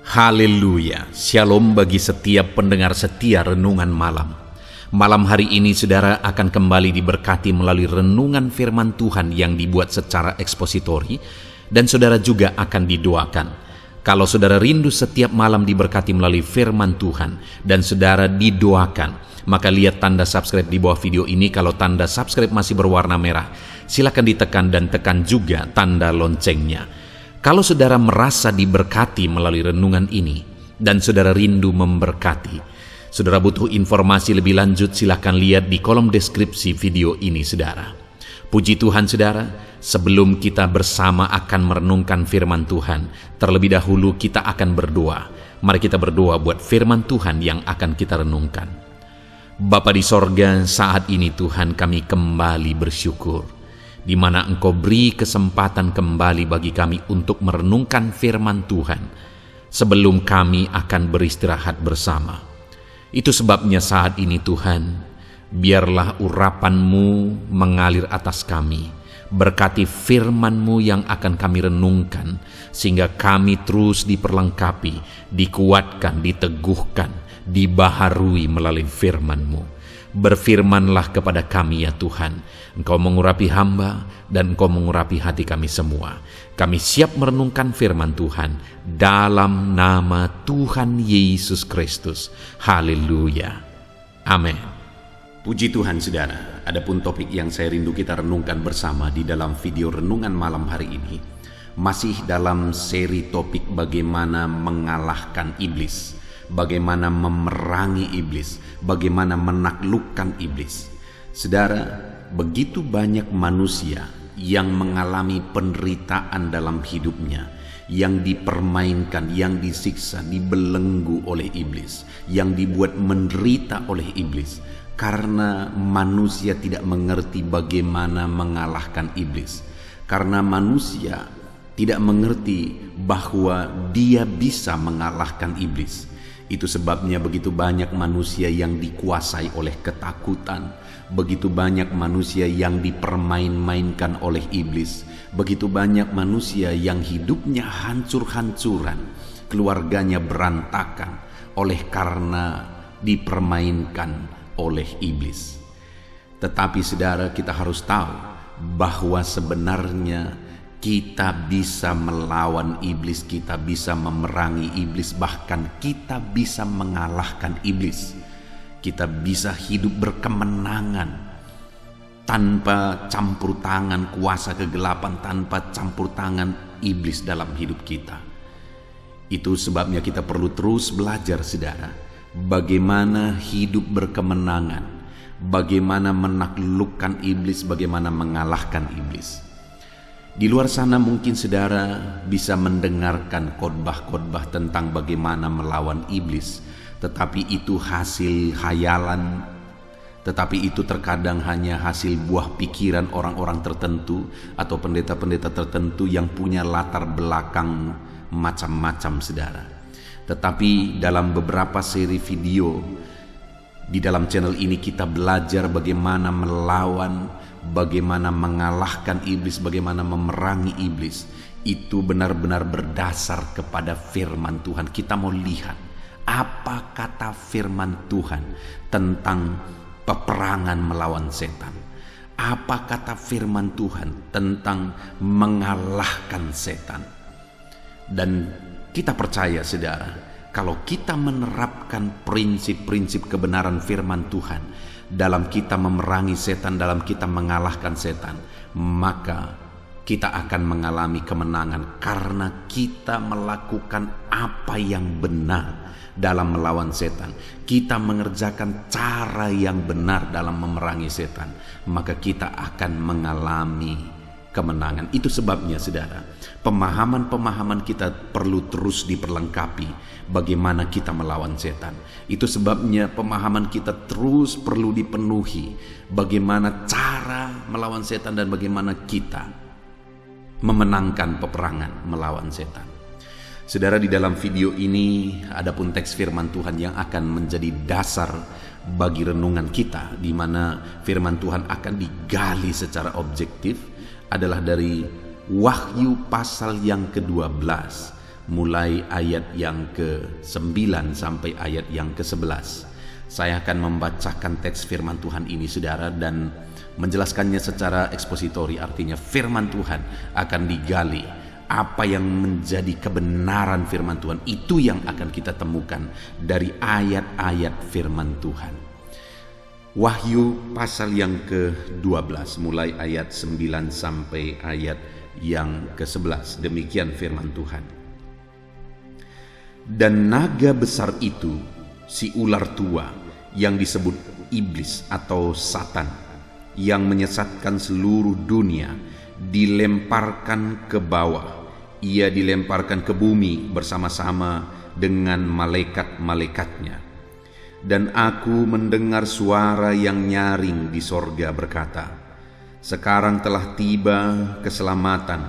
Haleluya, shalom bagi setiap pendengar setia Renungan Malam. Malam hari ini saudara akan kembali diberkati melalui renungan firman Tuhan yang dibuat secara ekspositori, dan saudara juga akan didoakan. Kalau saudara rindu setiap malam diberkati melalui firman Tuhan dan saudara didoakan, maka lihat tanda subscribe di bawah video ini. Kalau tanda subscribe masih berwarna merah, silakan ditekan dan tekan juga tanda loncengnya. Kalau saudara merasa diberkati melalui renungan ini dan saudara rindu memberkati, saudara butuh informasi lebih lanjut, silakan lihat di kolom deskripsi video ini saudara. Puji Tuhan saudara, sebelum kita bersama akan merenungkan firman Tuhan, terlebih dahulu kita akan berdoa. Mari kita berdoa buat firman Tuhan yang akan kita renungkan. Bapa di sorga, saat ini Tuhan kami kembali bersyukur, di mana Engkau beri kesempatan kembali bagi kami untuk merenungkan firman Tuhan sebelum kami akan beristirahat bersama. Itu sebabnya saat ini Tuhan, biarlah urapan-Mu mengalir atas kami. Berkati firman-Mu yang akan kami renungkan, sehingga kami terus diperlengkapi, dikuatkan, diteguhkan, dibaharui melalui firman-Mu. Berfirmanlah kepada kami ya Tuhan. Engkau mengurapi hamba dan Engkau mengurapi hati kami semua. Kami siap merenungkan firman Tuhan dalam nama Tuhan Yesus Kristus. Haleluya. Amin. Puji Tuhan saudara, adapun topik yang saya rindu kita renungkan bersama di dalam video renungan malam hari ini, masih dalam seri topik bagaimana mengalahkan iblis, bagaimana memerangi iblis, bagaimana menaklukkan iblis. Saudara, begitu banyak manusia yang mengalami penderitaan dalam hidupnya, yang dipermainkan, yang disiksa, dibelenggu oleh iblis, yang dibuat menderita oleh iblis, karena manusia tidak mengerti bagaimana mengalahkan iblis, karena manusia tidak mengerti bahwa dia bisa mengalahkan iblis. Itu sebabnya begitu banyak manusia yang dikuasai oleh ketakutan, begitu banyak manusia yang dipermain-mainkan oleh iblis, begitu banyak manusia yang hidupnya hancur-hancuran, keluarganya berantakan oleh karena dipermainkan oleh iblis. Tetapi saudara, kita harus tahu bahwa sebenarnya kita bisa melawan iblis, kita bisa memerangi iblis, bahkan kita bisa mengalahkan iblis. Kita bisa hidup berkemenangan tanpa campur tangan kuasa kegelapan, tanpa campur tangan iblis dalam hidup kita. Itu sebabnya kita perlu terus belajar saudara, bagaimana hidup berkemenangan, bagaimana menaklukkan iblis, bagaimana mengalahkan iblis. Di luar sana mungkin saudara bisa mendengarkan khotbah-khotbah tentang bagaimana melawan iblis, tetapi itu hasil hayalan, tetapi itu terkadang hanya hasil buah pikiran orang-orang tertentu atau pendeta-pendeta tertentu yang punya latar belakang macam-macam saudara. Tetapi dalam beberapa seri video di dalam channel ini kita belajar bagaimana melawan, bagaimana mengalahkan iblis, bagaimana memerangi iblis. Itu benar-benar berdasar kepada firman Tuhan. Kita mau lihat apa kata firman Tuhan tentang peperangan melawan setan. Apa kata firman Tuhan tentang mengalahkan setan. Dan kita percaya saudara, kalau kita menerapkan prinsip-prinsip kebenaran firman Tuhan dalam kita memerangi setan, dalam kita mengalahkan setan, maka kita akan mengalami kemenangan karena kita melakukan apa yang benar dalam melawan setan. Kita mengerjakan cara yang benar dalam memerangi setan, maka kita akan mengalami kemenangan. Itu sebabnya saudara, pemahaman-pemahaman kita perlu terus diperlengkapi bagaimana kita melawan setan. Itu sebabnya pemahaman kita terus perlu dipenuhi bagaimana cara melawan setan dan bagaimana kita memenangkan peperangan melawan setan. Saudara, di dalam video ini adapun teks firman Tuhan yang akan menjadi dasar bagi renungan kita, di mana firman Tuhan akan digali secara objektif, adalah dari Wahyu pasal yang ke-12 mulai ayat yang ke-9 sampai ayat yang ke-11. Saya akan membacakan teks firman Tuhan ini saudara dan menjelaskannya secara ekspositori, artinya firman Tuhan akan digali. Apa yang menjadi kebenaran firman Tuhan itu yang akan kita temukan dari ayat-ayat firman Tuhan. Wahyu pasal yang ke-12 mulai ayat 9 sampai ayat yang ke-11. Demikian firman Tuhan. Dan naga besar itu, si ular tua yang disebut iblis atau Satan, yang menyesatkan seluruh dunia, dilemparkan ke bawah. Ia dilemparkan ke bumi bersama-sama dengan malaikat-malaikatnya. Dan aku mendengar suara yang nyaring di sorga berkata, sekarang telah tiba keselamatan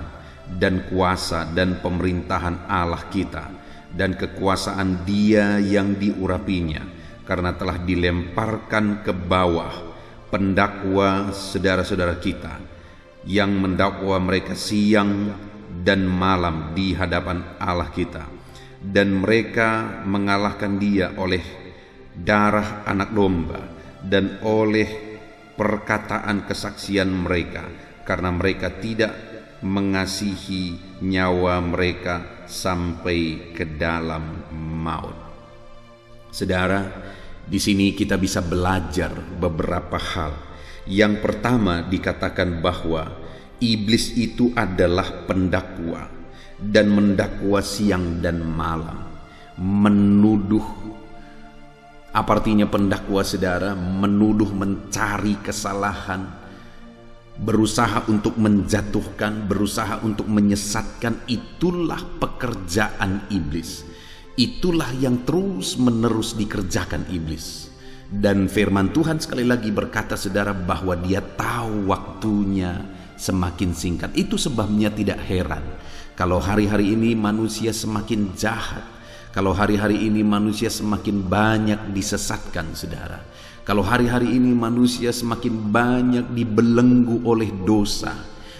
dan kuasa dan pemerintahan Allah kita dan kekuasaan Dia yang diurapinya, karena telah dilemparkan ke bawah pendakwa saudara-saudara kita yang mendakwa mereka siang dan malam di hadapan Allah kita, dan mereka mengalahkan Dia oleh darah anak domba dan oleh perkataan kesaksian mereka, karena mereka tidak mengasihi nyawa mereka sampai ke dalam maut. Saudara, di sini kita bisa belajar beberapa hal. Yang pertama, dikatakan bahwa iblis itu adalah pendakwa dan mendakwa siang dan malam, menuduh. Apa artinya pendakwa saudara? Menuduh, mencari kesalahan, berusaha untuk menjatuhkan, berusaha untuk menyesatkan. Itulah pekerjaan iblis. Itulah yang terus menerus dikerjakan iblis. Dan firman Tuhan sekali lagi berkata saudara bahwa Dia tahu waktunya semakin singkat. Itu sebabnya tidak heran kalau hari-hari ini manusia semakin jahat, kalau hari-hari ini manusia semakin banyak disesatkan saudara, kalau hari-hari ini manusia semakin banyak dibelenggu oleh dosa.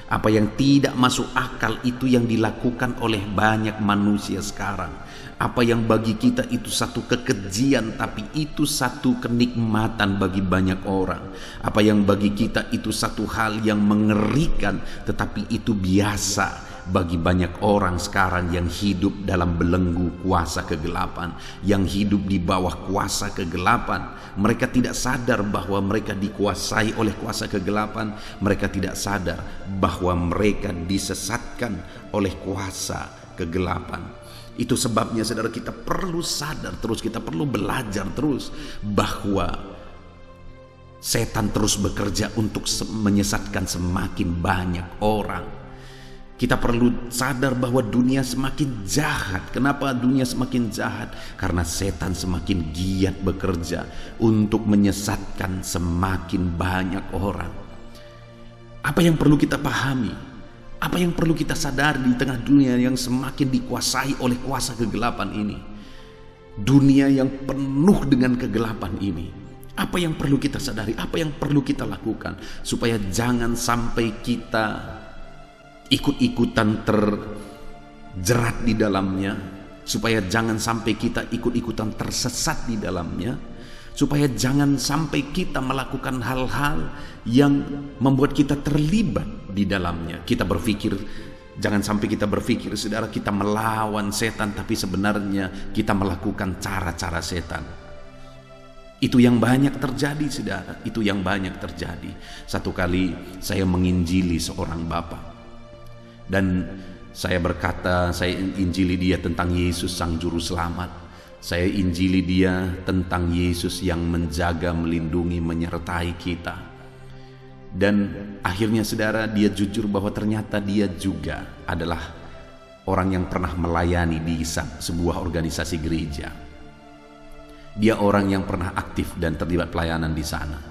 Apa yang tidak masuk akal itu yang dilakukan oleh banyak manusia sekarang. Apa yang bagi kita itu satu kekejian, tapi itu satu kenikmatan bagi banyak orang. Apa yang bagi kita itu satu hal yang mengerikan, tetapi itu biasa bagi banyak orang sekarang yang hidup dalam belenggu kuasa kegelapan, yang hidup di bawah kuasa kegelapan. Mereka tidak sadar bahwa mereka dikuasai oleh kuasa kegelapan. Mereka tidak sadar bahwa mereka disesatkan oleh kuasa kegelapan. Itu sebabnya saudara, kita perlu sadar terus, kita perlu belajar terus bahwa setan terus bekerja untuk menyesatkan semakin banyak orang. Kita perlu sadar bahwa dunia semakin jahat. Kenapa dunia semakin jahat? Karena setan semakin giat bekerja untuk menyesatkan semakin banyak orang. Apa yang perlu kita pahami? Apa yang perlu kita sadari di tengah dunia yang semakin dikuasai oleh kuasa kegelapan ini? Dunia yang penuh dengan kegelapan ini. Apa yang perlu kita sadari? Apa yang perlu kita lakukan supaya jangan sampai kita ikut-ikutan terjerat di dalamnya, supaya jangan sampai kita ikut-ikutan tersesat di dalamnya, supaya jangan sampai kita melakukan hal-hal yang membuat kita terlibat di dalamnya. Kita berpikir, jangan sampai kita berpikir saudara, kita melawan setan, tapi sebenarnya kita melakukan cara-cara setan. Itu yang banyak terjadi saudara, itu yang banyak terjadi. Satu kali saya menginjili seorang bapak, dan saya berkata, saya injili dia tentang Yesus Sang Juru Selamat. Saya injili dia tentang Yesus yang menjaga, melindungi, menyertai kita. Dan akhirnya saudara, dia jujur bahwa ternyata dia juga adalah orang yang pernah melayani di sebuah organisasi gereja. Dia orang yang pernah aktif dan terlibat pelayanan di sana.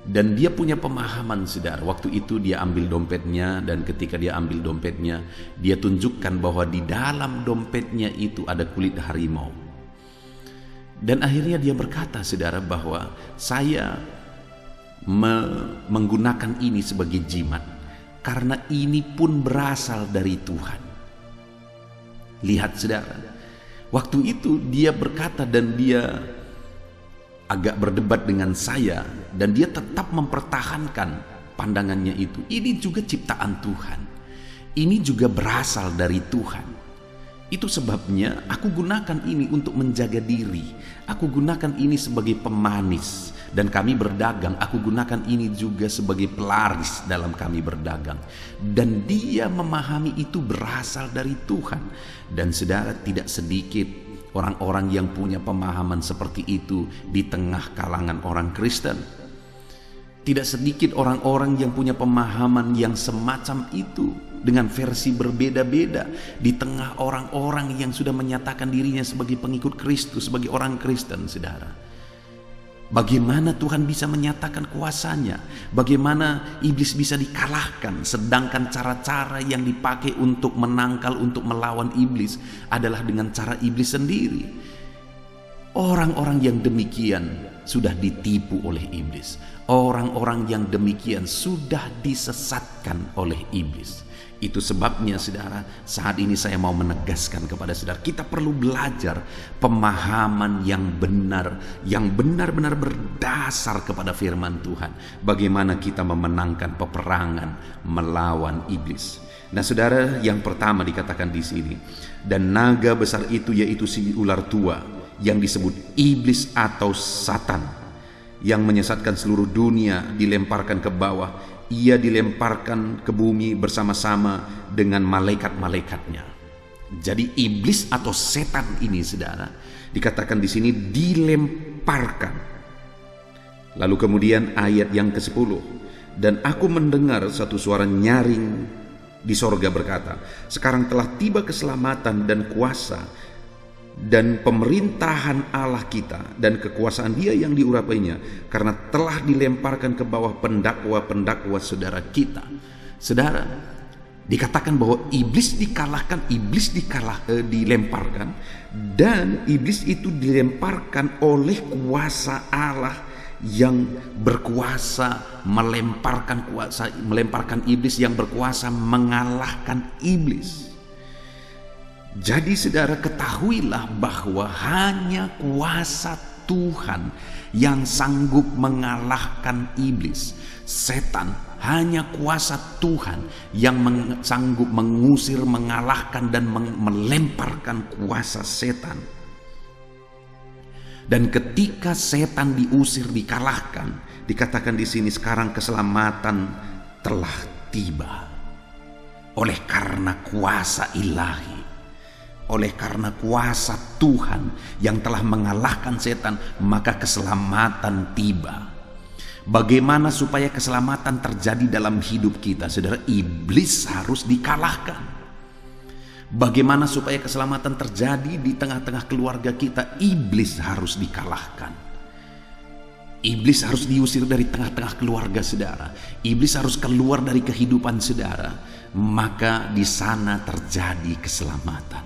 Dan dia punya pemahaman saudara. Waktu itu dia ambil dompetnya, dan ketika dia ambil dompetnya, dia tunjukkan bahwa di dalam dompetnya itu ada kulit harimau. Dan akhirnya dia berkata saudara bahwa saya menggunakan ini sebagai jimat karena ini pun berasal dari Tuhan. Lihat saudara, waktu itu dia berkata dan dia agak berdebat dengan saya, dan dia tetap mempertahankan pandangannya itu. Ini juga ciptaan Tuhan, ini juga berasal dari Tuhan. Itu sebabnya aku gunakan ini untuk menjaga diri, aku gunakan ini sebagai pemanis. Dan kami berdagang, aku gunakan ini juga sebagai pelaris dalam kami berdagang. Dan dia memahami itu berasal dari Tuhan. Dan saudara, tidak sedikit orang-orang yang punya pemahaman seperti itu di tengah kalangan orang Kristen. Tidak sedikit orang-orang yang punya pemahaman yang semacam itu dengan versi berbeda-beda di tengah orang-orang yang sudah menyatakan dirinya sebagai pengikut Kristus, sebagai orang Kristen, saudara. Bagaimana Tuhan bisa menyatakan kuasanya? Bagaimana iblis bisa dikalahkan? Sedangkan cara-cara yang dipakai untuk menangkal, untuk melawan iblis adalah dengan cara iblis sendiri. Orang-orang yang demikian sudah ditipu oleh iblis. Orang-orang yang demikian sudah disesatkan oleh iblis. Itu sebabnya saudara, saat ini saya mau menegaskan kepada saudara, kita perlu belajar pemahaman yang benar, yang benar-benar berdasar kepada firman Tuhan. Bagaimana kita memenangkan peperangan melawan iblis. Nah saudara, yang pertama dikatakan di sini, dan naga besar itu yaitu si ular tua yang disebut iblis atau Satan, yang menyesatkan seluruh dunia, dilemparkan ke bawah. Ia dilemparkan ke bumi bersama-sama dengan malaikat-malaikatnya. Jadi iblis atau setan ini saudara, dikatakan di sini dilemparkan. Lalu kemudian ayat yang ke-10, dan aku mendengar satu suara nyaring di sorga berkata, sekarang telah tiba keselamatan dan kuasa dan pemerintahan Allah kita dan kekuasaan Dia yang diurapinya, karena telah dilemparkan ke bawah pendakwa-pendakwa saudara kita. Saudara, dikatakan bahwa iblis dikalahkan, dilemparkan, dan iblis itu dilemparkan oleh kuasa Allah yang berkuasa melemparkan iblis, yang berkuasa mengalahkan iblis. Jadi saudara, ketahuilah bahwa hanya kuasa Tuhan yang sanggup mengalahkan iblis, setan. Hanya kuasa Tuhan yang sanggup mengusir, mengalahkan dan melemparkan kuasa setan. Dan ketika setan diusir, dikalahkan, dikatakan di sini sekarang keselamatan telah tiba. Oleh karena kuasa ilahi, oleh karena kuasa Tuhan yang telah mengalahkan setan, maka keselamatan tiba. Bagaimana supaya keselamatan terjadi dalam hidup kita? Saudara, iblis harus dikalahkan. Bagaimana supaya keselamatan terjadi di tengah-tengah keluarga kita? Iblis harus dikalahkan. Iblis harus diusir dari tengah-tengah keluarga saudara. Iblis harus keluar dari kehidupan saudara. Maka di sana terjadi keselamatan.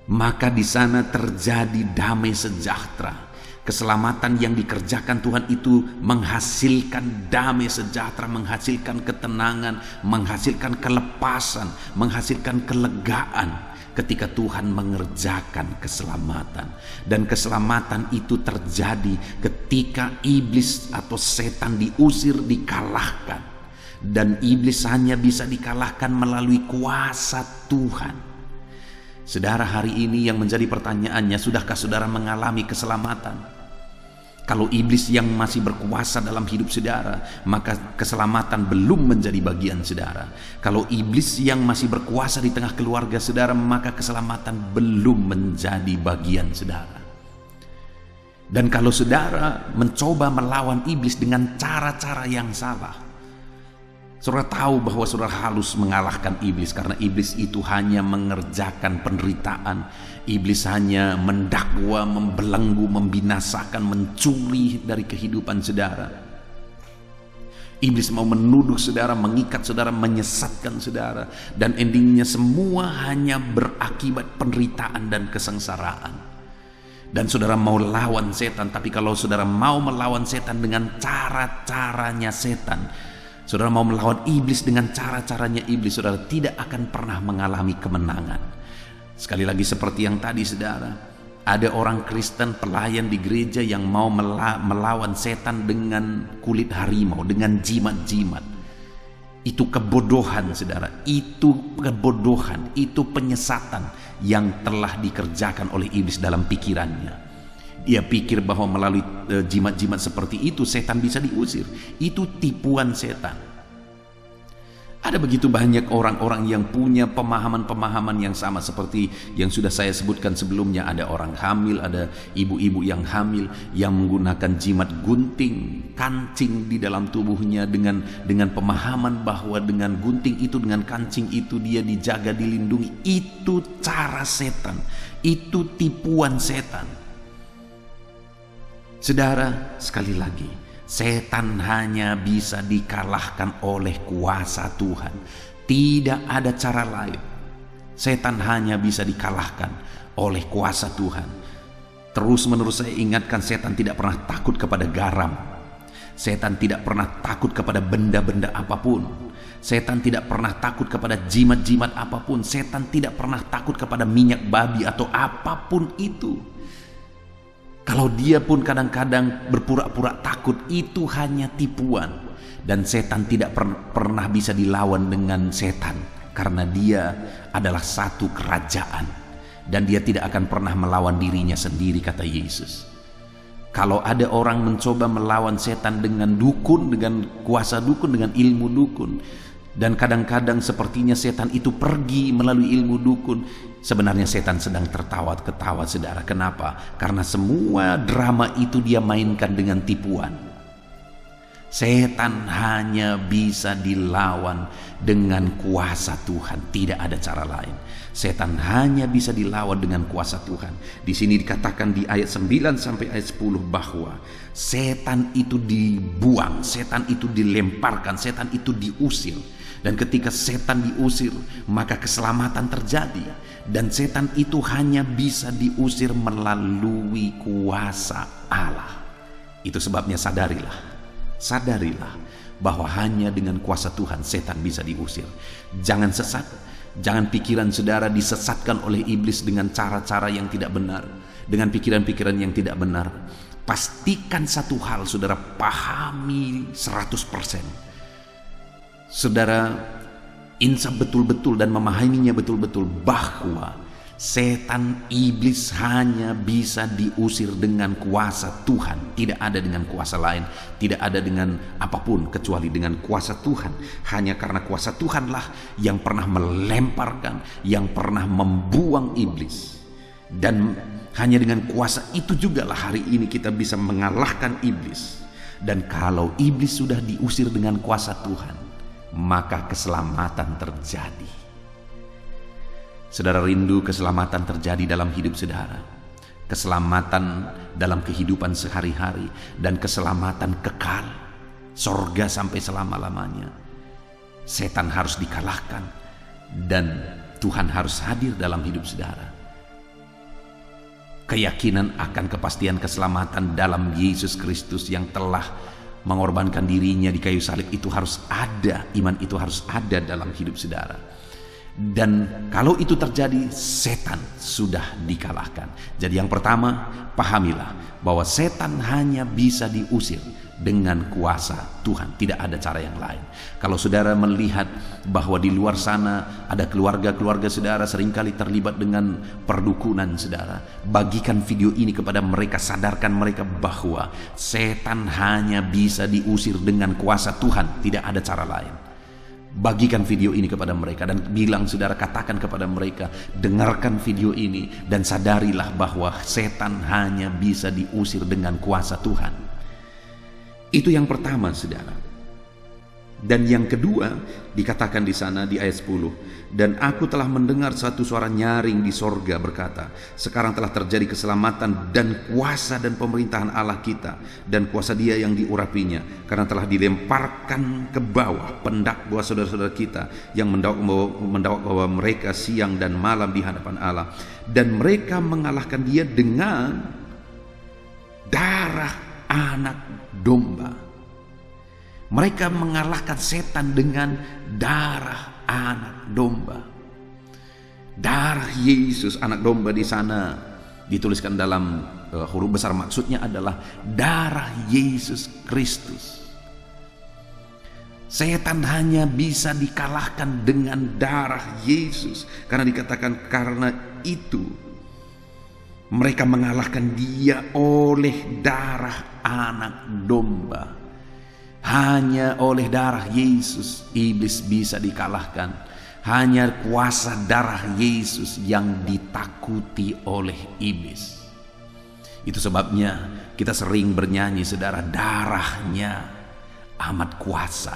Maka di sana terjadi damai sejahtera. Keselamatan yang dikerjakan Tuhan itu menghasilkan damai sejahtera, menghasilkan ketenangan, menghasilkan kelepasan, menghasilkan kelegaan ketika Tuhan mengerjakan keselamatan. Dan keselamatan itu terjadi ketika iblis atau setan diusir, dikalahkan. Dan iblis hanya bisa dikalahkan melalui kuasa Tuhan. Saudara, hari ini yang menjadi pertanyaannya, sudahkah saudara mengalami keselamatan? Kalau iblis yang masih berkuasa dalam hidup saudara, maka keselamatan belum menjadi bagian saudara. Kalau iblis yang masih berkuasa di tengah keluarga saudara, maka keselamatan belum menjadi bagian saudara. Dan kalau saudara mencoba melawan iblis dengan cara-cara yang salah, saudara tahu bahwa saudara harus mengalahkan iblis, karena iblis itu hanya mengerjakan penderitaan. Iblis hanya mendakwa, membelenggu, membinasakan, mencuri dari kehidupan saudara. Iblis mau menuduh saudara, mengikat saudara, menyesatkan saudara, dan endingnya semua hanya berakibat penderitaan dan kesengsaraan. Dan saudara mau lawan setan, tapi kalau saudara mau melawan setan dengan cara-caranya setan, Saudara mau melawan iblis dengan cara-caranya iblis, saudara tidak akan pernah mengalami kemenangan. Sekali lagi seperti yang tadi saudara, ada orang Kristen pelayan di gereja yang mau melawan setan dengan kulit harimau, dengan jimat-jimat. Itu kebodohan saudara, itu kebodohan, itu penyesatan yang telah dikerjakan oleh iblis dalam pikirannya. Dia pikir bahwa melalui jimat-jimat seperti itu setan bisa diusir. Itu tipuan setan. Ada begitu banyak orang-orang yang punya pemahaman-pemahaman yang sama seperti yang sudah saya sebutkan sebelumnya. Ada orang hamil, ada ibu-ibu yang hamil yang menggunakan jimat gunting, kancing di dalam tubuhnya dengan pemahaman bahwa dengan gunting itu, dengan kancing itu dia dijaga, dilindungi. Itu cara setan, itu tipuan setan. Saudara, sekali lagi, setan hanya bisa dikalahkan oleh kuasa Tuhan. Tidak ada cara lain. Setan hanya bisa dikalahkan oleh kuasa Tuhan. Terus menerus saya ingatkan, setan tidak pernah takut kepada garam. Setan tidak pernah takut kepada benda-benda apapun. Setan tidak pernah takut kepada jimat-jimat apapun. Setan tidak pernah takut kepada minyak babi atau apapun itu. Kalau dia pun kadang-kadang berpura-pura takut, itu hanya tipuan. Dan setan tidak pernah bisa dilawan dengan setan, karena dia adalah satu kerajaan. Dan dia tidak akan pernah melawan dirinya sendiri, kata Yesus. Kalau ada orang mencoba melawan setan dengan dukun, dengan kuasa dukun, dengan ilmu dukun, dan kadang-kadang sepertinya setan itu pergi melalui ilmu dukun, sebenarnya setan sedang tertawa-ketawa saudara. Kenapa? Karena semua drama itu dia mainkan dengan tipuan. Setan hanya bisa dilawan dengan kuasa Tuhan, tidak ada cara lain. Setan hanya bisa dilawan dengan kuasa Tuhan. Di sini dikatakan di ayat 9 sampai ayat 10 bahwa setan itu dibuang, setan itu dilemparkan, setan itu diusir. Dan ketika setan diusir, maka keselamatan terjadi. Dan setan itu hanya bisa diusir melalui kuasa Allah. Itu sebabnya sadarilah bahwa hanya dengan kuasa Tuhan setan bisa diusir. Jangan sesat, jangan pikiran saudara disesatkan oleh iblis dengan cara-cara yang tidak benar, dengan pikiran-pikiran yang tidak benar. Pastikan satu hal, saudara pahami 100%. Saudara insaf betul-betul dan memahaminya betul-betul bahwa setan iblis hanya bisa diusir dengan kuasa Tuhan. Tidak ada dengan kuasa lain, tidak ada dengan apapun kecuali dengan kuasa Tuhan. Hanya karena kuasa Tuhanlah yang pernah melemparkan, yang pernah membuang iblis. Dan hanya dengan kuasa itu juga lah hari ini kita bisa mengalahkan iblis. Dan kalau iblis sudah diusir dengan kuasa Tuhan, maka keselamatan terjadi. Saudara rindu keselamatan terjadi dalam hidup saudara, keselamatan dalam kehidupan sehari-hari, dan keselamatan kekal, sorga sampai selama-lamanya. Setan harus dikalahkan dan Tuhan harus hadir dalam hidup saudara. Keyakinan akan kepastian keselamatan dalam Yesus Kristus yang telah mengorbankan dirinya di kayu salib itu harus ada, iman itu harus ada dalam hidup saudara. Dan kalau itu terjadi, setan sudah dikalahkan. Jadi yang pertama, pahamilah bahwa setan hanya bisa diusir dengan kuasa Tuhan, tidak ada cara yang lain. Kalau saudara melihat bahwa di luar sana ada keluarga-keluarga saudara seringkali terlibat dengan perdukunan saudara, bagikan video ini kepada mereka, sadarkan mereka bahwa setan hanya bisa diusir dengan kuasa Tuhan, tidak ada cara lain. Bagikan video ini kepada mereka dan bilang, saudara, katakan kepada mereka, dengarkan video ini dan sadarilah bahwa setan hanya bisa diusir dengan kuasa Tuhan. Itu yang pertama, saudara. Dan yang kedua dikatakan di sana di ayat 10, dan aku telah mendengar satu suara nyaring di sorga berkata, sekarang telah terjadi keselamatan dan kuasa dan pemerintahan Allah kita dan kuasa Dia yang diurapinya, karena telah dilemparkan ke bawah pendakwa saudara-saudara kita yang mendakwa bahwa mereka siang dan malam di hadapan Allah, dan mereka mengalahkan Dia dengan darah anak domba. Mereka mengalahkan setan dengan darah anak domba. Darah Yesus anak domba di sana dituliskan dalam huruf besar, maksudnya adalah darah Yesus Kristus. Setan hanya bisa dikalahkan dengan darah Yesus, karena dikatakan karena itu mereka mengalahkan dia oleh darah anak domba. Hanya oleh darah Yesus iblis bisa dikalahkan. Hanya kuasa darah Yesus yang ditakuti oleh iblis. Itu sebabnya kita sering bernyanyi, saudara, darahnya amat kuasa.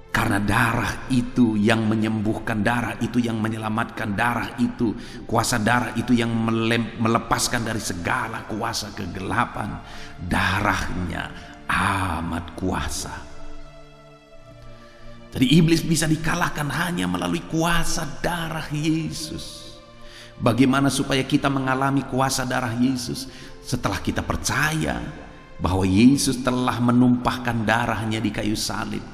Karena darah itu yang menyembuhkan, darah itu yang menyelamatkan, darah itu, kuasa darah itu yang melepaskan dari segala kuasa kegelapan. Darahnya amat kuasa. Jadi iblis bisa dikalahkan hanya melalui kuasa darah Yesus. Bagaimana supaya kita mengalami kuasa darah Yesus? Setelah kita percaya bahwa Yesus telah menumpahkan darahnya di kayu salib,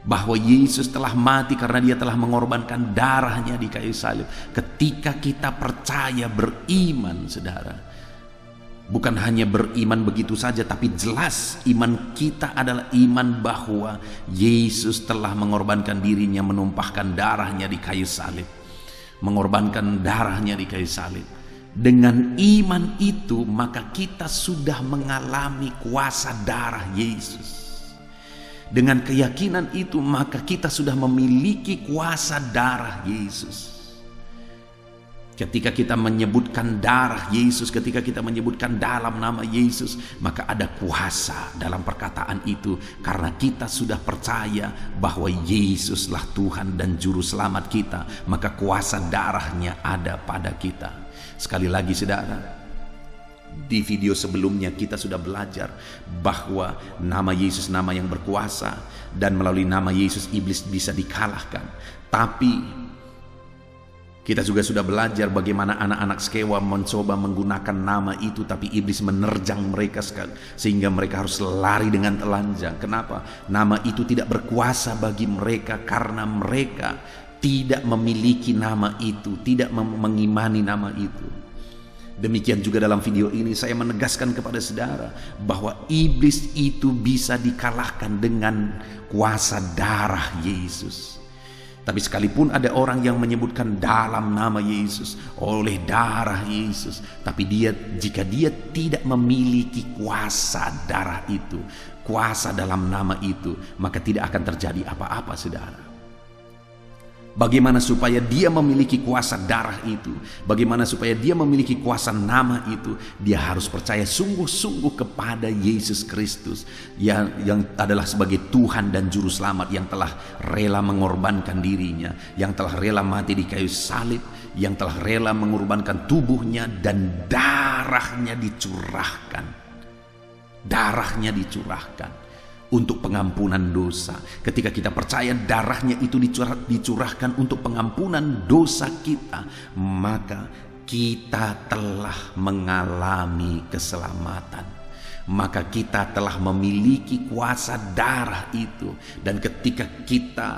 bahwa Yesus telah mati karena dia telah mengorbankan darahnya di kayu salib. Ketika kita percaya, beriman, saudara, bukan hanya beriman begitu saja, tapi jelas iman kita adalah iman bahwa Yesus telah mengorbankan dirinya, menumpahkan darahnya di kayu salib, mengorbankan darahnya di kayu salib. Dengan iman itu maka kita sudah mengalami kuasa darah Yesus. Dengan keyakinan itu maka kita sudah memiliki kuasa darah Yesus. Ketika kita menyebutkan darah Yesus, ketika kita menyebutkan dalam nama Yesus, maka ada kuasa dalam perkataan itu, karena kita sudah percaya bahwa Yesuslah Tuhan dan Juru Selamat kita, maka kuasa darahnya ada pada kita. Sekali lagi, saudara, di video sebelumnya kita sudah belajar bahwa nama Yesus nama yang berkuasa, dan melalui nama Yesus iblis bisa dikalahkan. Tapi kita juga sudah belajar bagaimana anak-anak Skewa mencoba menggunakan nama itu, tapi iblis menerjang mereka sehingga mereka harus lari dengan telanjang. Kenapa? Nama itu tidak berkuasa bagi mereka karena mereka tidak memiliki nama itu, tidak mengimani nama itu. Demikian juga dalam video ini saya menegaskan kepada saudara bahwa iblis itu bisa dikalahkan dengan kuasa darah Yesus. Tapi sekalipun ada orang yang menyebutkan dalam nama Yesus, oleh darah Yesus, tapi jika dia tidak memiliki kuasa darah itu, kuasa dalam nama itu, maka tidak akan terjadi apa-apa, saudara. Bagaimana supaya dia memiliki kuasa darah itu? Bagaimana supaya dia memiliki kuasa nama itu? Dia harus percaya sungguh-sungguh kepada Yesus Kristus yang adalah sebagai Tuhan dan Juru Selamat, yang telah rela mengorbankan dirinya, yang telah rela mati di kayu salib, yang telah rela mengorbankan tubuhnya dan darahnya dicurahkan. Darahnya dicurahkan untuk pengampunan dosa. Ketika kita percaya darahnya itu dicurahkan untuk pengampunan dosa kita, maka kita telah mengalami keselamatan. Maka kita telah memiliki kuasa darah itu. Dan ketika kita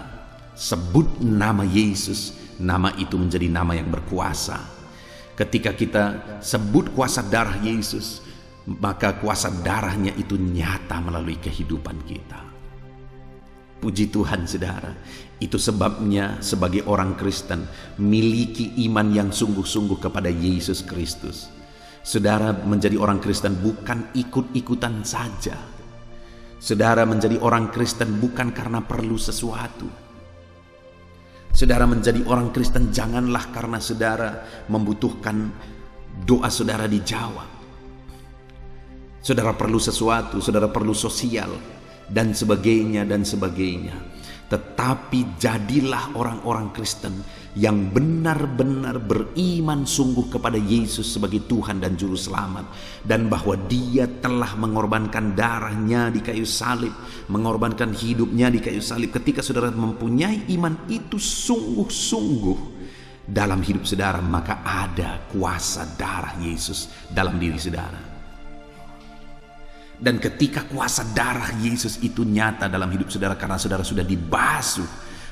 sebut nama Yesus, nama itu menjadi nama yang berkuasa. Ketika kita sebut kuasa darah Yesus, maka kuasa darahnya itu nyata melalui kehidupan kita. Puji Tuhan, saudara. Itu sebabnya sebagai orang Kristen miliki iman yang sungguh-sungguh kepada Yesus Kristus. Saudara menjadi orang Kristen bukan ikut-ikutan saja. Saudara menjadi orang Kristen bukan karena perlu sesuatu. Saudara menjadi orang Kristen janganlah karena saudara membutuhkan doa saudara dijawab. Saudara perlu sesuatu, saudara perlu sosial, dan sebagainya, dan sebagainya. Tetapi jadilah orang-orang Kristen yang benar-benar beriman sungguh kepada Yesus sebagai Tuhan dan Juru Selamat, dan bahwa Dia telah mengorbankan darahnya di kayu salib, mengorbankan hidupnya di kayu salib. Ketika saudara mempunyai iman itu sungguh-sungguh dalam hidup saudara, maka ada kuasa darah Yesus dalam diri saudara. Dan ketika kuasa darah Yesus itu nyata dalam hidup saudara, karena saudara sudah dibasuh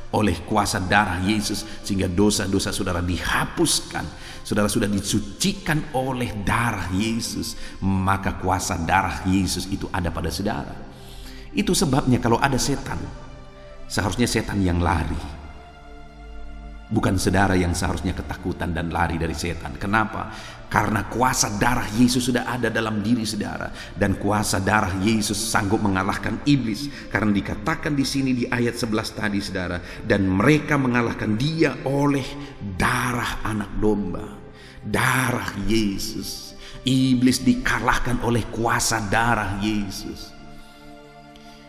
oleh kuasa darah Yesus, sehingga dosa-dosa saudara dihapuskan, saudara sudah disucikan oleh darah Yesus, maka kuasa darah Yesus itu ada pada saudara. Itu sebabnya kalau ada setan, seharusnya setan yang lari, bukan saudara yang seharusnya ketakutan dan lari dari setan. Kenapa? Karena kuasa darah Yesus sudah ada dalam diri saudara, dan kuasa darah Yesus sanggup mengalahkan iblis. Karena dikatakan di sini di ayat 11 tadi saudara, dan mereka mengalahkan dia oleh darah anak domba, darah Yesus. Iblis dikalahkan oleh kuasa darah Yesus.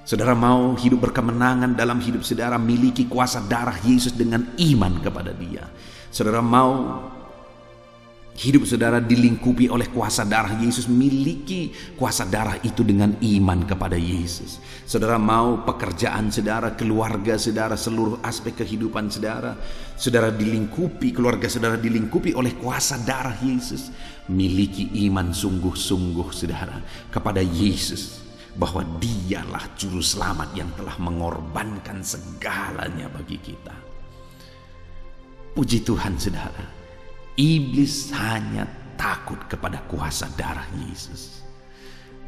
Saudara mau hidup berkemenangan dalam hidup saudara, miliki kuasa darah Yesus dengan iman kepada dia. Saudara mau hidup saudara dilingkupi oleh kuasa darah Yesus, miliki kuasa darah itu dengan iman kepada Yesus. Saudara mau pekerjaan saudara, keluarga saudara, seluruh aspek kehidupan saudara, saudara dilingkupi, keluarga saudara dilingkupi oleh kuasa darah Yesus. Miliki iman sungguh-sungguh saudara kepada Yesus, bahwa dialah juru selamat yang telah mengorbankan segalanya bagi kita. Puji Tuhan saudara, iblis hanya takut kepada kuasa darah Yesus.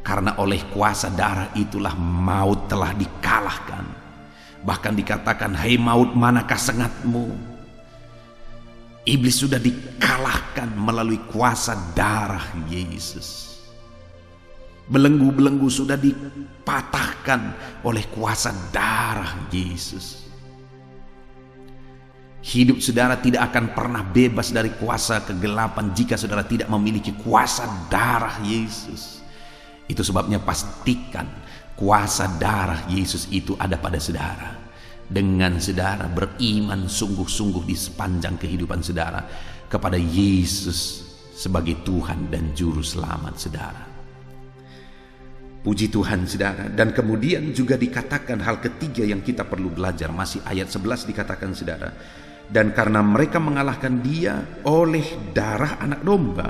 Karena oleh kuasa darah itulah maut telah dikalahkan. Bahkan dikatakan, hai maut, manakah sengatmu? Iblis sudah dikalahkan melalui kuasa darah Yesus. Belenggu-belenggu sudah dipatahkan oleh kuasa darah Yesus. Hidup saudara tidak akan pernah bebas dari kuasa kegelapan jika saudara tidak memiliki kuasa darah Yesus. Itu sebabnya pastikan kuasa darah Yesus itu ada pada saudara. Dengan saudara beriman sungguh-sungguh di sepanjang kehidupan saudara kepada Yesus sebagai Tuhan dan Juru Selamat saudara. Puji Tuhan saudara. Dan kemudian juga dikatakan hal ketiga yang kita perlu belajar. Masih ayat 11 dikatakan saudara, dan karena mereka mengalahkan dia oleh darah anak domba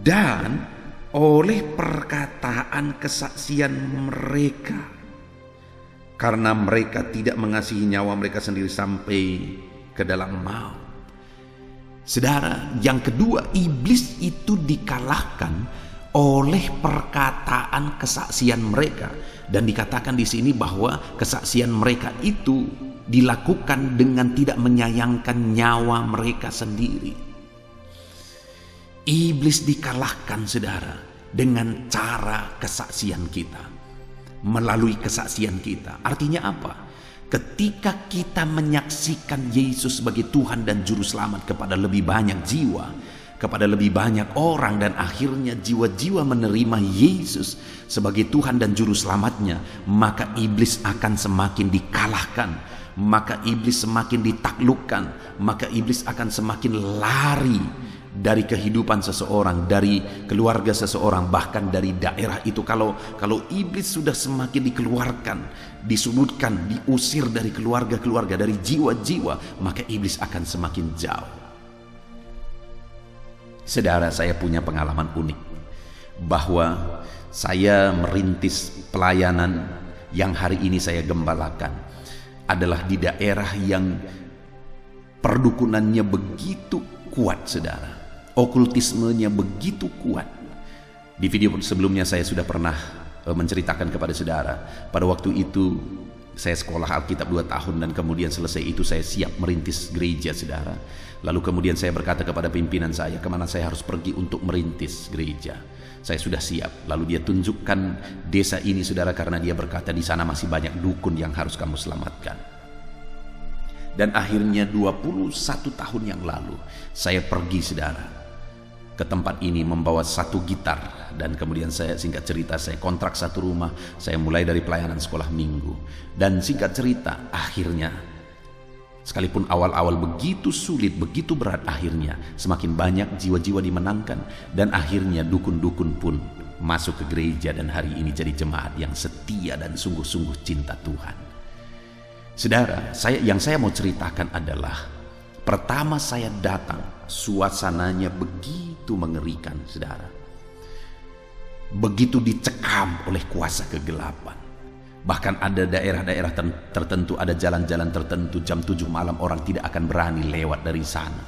dan oleh perkataan kesaksian mereka, karena mereka tidak mengasihi nyawa mereka sendiri sampai ke dalam maut. Saudara, yang kedua, iblis itu dikalahkan oleh perkataan kesaksian mereka, dan dikatakan di sini bahwa kesaksian mereka itu dilakukan dengan tidak menyayangkan nyawa mereka sendiri. Iblis dikalahkan saudara dengan cara kesaksian kita, melalui kesaksian kita. Artinya apa? Ketika kita menyaksikan Yesus sebagai Tuhan dan Juru Selamat kepada lebih banyak jiwa, kepada lebih banyak orang, dan akhirnya jiwa-jiwa menerima Yesus sebagai Tuhan dan Juru Selamatnya, maka iblis akan semakin dikalahkan, maka iblis semakin ditaklukkan, maka iblis akan semakin lari dari kehidupan seseorang, dari keluarga seseorang, bahkan dari daerah itu. Kalau iblis sudah semakin dikeluarkan, disudutkan, diusir dari keluarga-keluarga, dari jiwa-jiwa, maka iblis akan semakin jauh. Saudara, saya punya pengalaman unik bahwa saya merintis pelayanan yang hari ini saya gembalakan adalah di daerah yang perdukunannya begitu kuat saudara, okultismenya begitu kuat. Di video sebelumnya saya sudah pernah menceritakan kepada saudara, pada waktu itu saya sekolah Alkitab 2 tahun, dan kemudian selesai itu saya siap merintis gereja saudara. Lalu kemudian saya berkata kepada pimpinan saya, kemana saya harus pergi untuk merintis gereja. Saya sudah siap. Lalu dia tunjukkan desa ini saudara, karena dia berkata di sana masih banyak dukun yang harus kamu selamatkan. Dan akhirnya 21 tahun yang lalu saya pergi saudara ke tempat ini membawa satu gitar, dan kemudian saya, singkat cerita, saya kontrak satu rumah. Saya mulai dari pelayanan sekolah minggu, dan singkat cerita akhirnya, sekalipun awal-awal begitu sulit, begitu berat, akhirnya semakin banyak jiwa-jiwa dimenangkan, dan akhirnya dukun-dukun pun masuk ke gereja, dan hari ini jadi jemaat yang setia dan sungguh-sungguh cinta Tuhan. Saudara, yang saya mau ceritakan adalah, pertama saya datang, suasananya begitu mengerikan saudara. begitu dicekam oleh kuasa kegelapan. Bahkan ada daerah-daerah tertentu, ada jalan-jalan tertentu, jam 7 malam orang tidak akan berani lewat dari sana.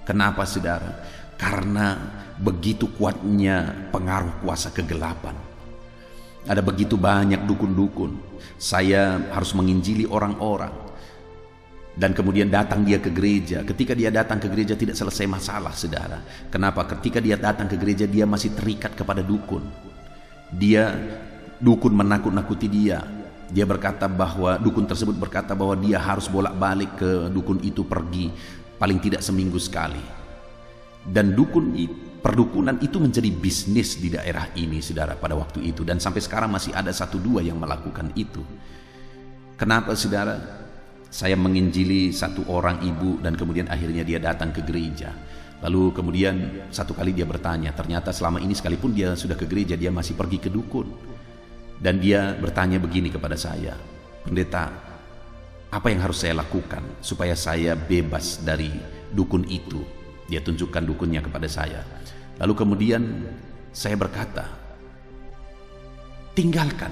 Kenapa saudara? Karena begitu kuatnya pengaruh kuasa kegelapan. Ada begitu banyak dukun-dukun. Saya harus menginjili orang-orang. Dan kemudian datang dia ke gereja. Ketika dia datang ke gereja tidak selesai masalah, saudara. Kenapa? Ketika dia datang ke gereja dia masih terikat kepada dukun. Dukun menakut-nakuti dia. Dia berkata bahwa, dukun tersebut berkata bahwa dia harus bolak-balik ke dukun itu, pergi paling tidak seminggu sekali. Dan perdukunan itu menjadi bisnis di daerah ini, saudara, pada waktu itu. Dan sampai sekarang masih ada 1-2 yang melakukan itu. Kenapa, saudara? Saya menginjili satu orang ibu dan kemudian akhirnya dia datang ke gereja. Lalu kemudian satu kali dia bertanya, ternyata selama ini sekalipun dia sudah ke gereja, dia masih pergi ke dukun. Dan dia bertanya begini kepada saya, "Pendeta, apa yang harus saya lakukan supaya saya bebas dari dukun itu?" Dia tunjukkan dukunnya kepada saya. Lalu kemudian saya berkata, "Tinggalkan,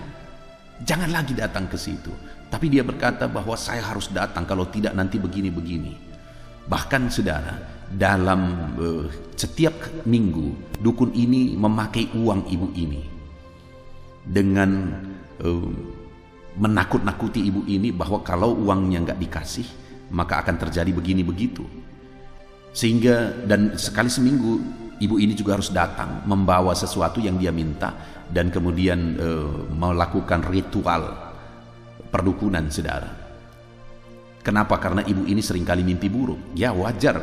jangan lagi datang ke situ." Tapi dia berkata bahwa saya harus datang, kalau tidak nanti begini-begini. Bahkan saudara, dalam setiap minggu dukun ini memakai uang ibu ini dengan menakut-nakuti ibu ini bahwa kalau uangnya nggak dikasih maka akan terjadi begini begitu. Sehingga dan sekali seminggu ibu ini juga harus datang membawa sesuatu yang dia minta dan kemudian melakukan ritual perdukunan, saudara. Kenapa? Karena ibu ini seringkali mimpi buruk. Ya wajar,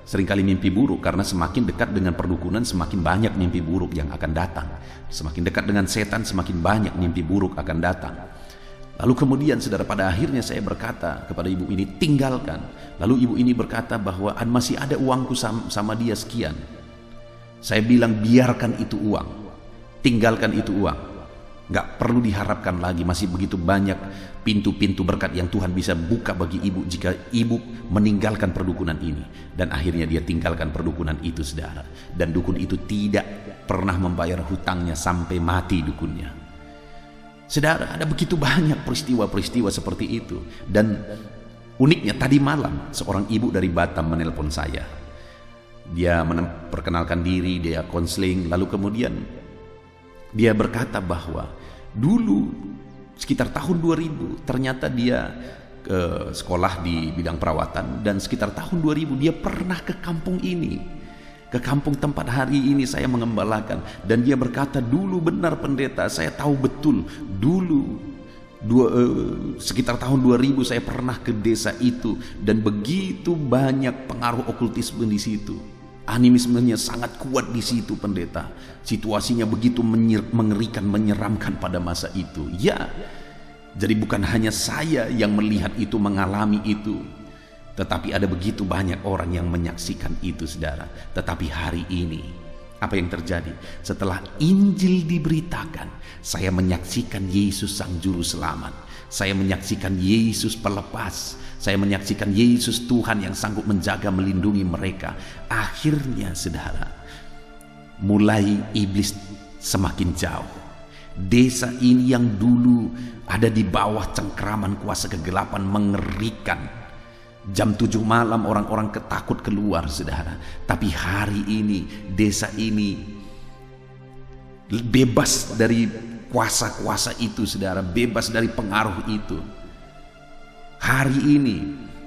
seringkali mimpi buruk karena semakin dekat dengan perdukunan semakin banyak mimpi buruk yang akan datang. Semakin dekat dengan setan semakin banyak mimpi buruk akan datang. Lalu kemudian saudara, pada akhirnya saya berkata kepada ibu ini, "Tinggalkan." Lalu ibu ini berkata bahwa masih ada uangku sama dia sekian. Saya bilang, biarkan itu uang, tinggalkan itu uang. Gak perlu diharapkan lagi, masih begitu banyak pintu-pintu berkat yang Tuhan bisa buka bagi ibu jika ibu meninggalkan perdukunan ini. Dan akhirnya dia tinggalkan perdukunan itu, saudara. Dan dukun itu tidak pernah membayar hutangnya sampai mati dukunnya. Saudara, ada begitu banyak peristiwa-peristiwa seperti itu. Dan uniknya tadi malam seorang ibu dari Batam menelpon saya. Dia memperkenalkan diri, dia konseling, lalu kemudian dia berkata bahwa dulu sekitar tahun 2000 ternyata dia sekolah di bidang perawatan, dan sekitar tahun 2000 dia pernah ke kampung ini, ke kampung tempat hari ini saya mengembalakan. Dan dia berkata, "Dulu benar pendeta, saya tahu betul dulu sekitar tahun 2000 saya pernah ke desa itu dan begitu banyak pengaruh okultisme di situ. Animismenya sangat kuat di situ pendeta. Situasinya begitu mengerikan, menyeramkan pada masa itu." Ya, jadi bukan hanya saya yang melihat itu, mengalami itu, tetapi ada begitu banyak orang yang menyaksikan itu, saudara. Tetapi hari ini apa yang terjadi? Setelah Injil diberitakan, saya menyaksikan Yesus Sang Juru Selamat. Saya menyaksikan Yesus pelepas. Saya menyaksikan Yesus Tuhan yang sanggup menjaga, melindungi mereka. Akhirnya, saudara, mulai iblis semakin jauh. Desa ini yang dulu ada di bawah cengkraman kuasa kegelapan mengerikan. Jam 7 malam orang-orang ketakut keluar, saudara. Tapi hari ini desa ini bebas dari kuasa-kuasa itu, saudara. Bebas dari pengaruh itu. Hari ini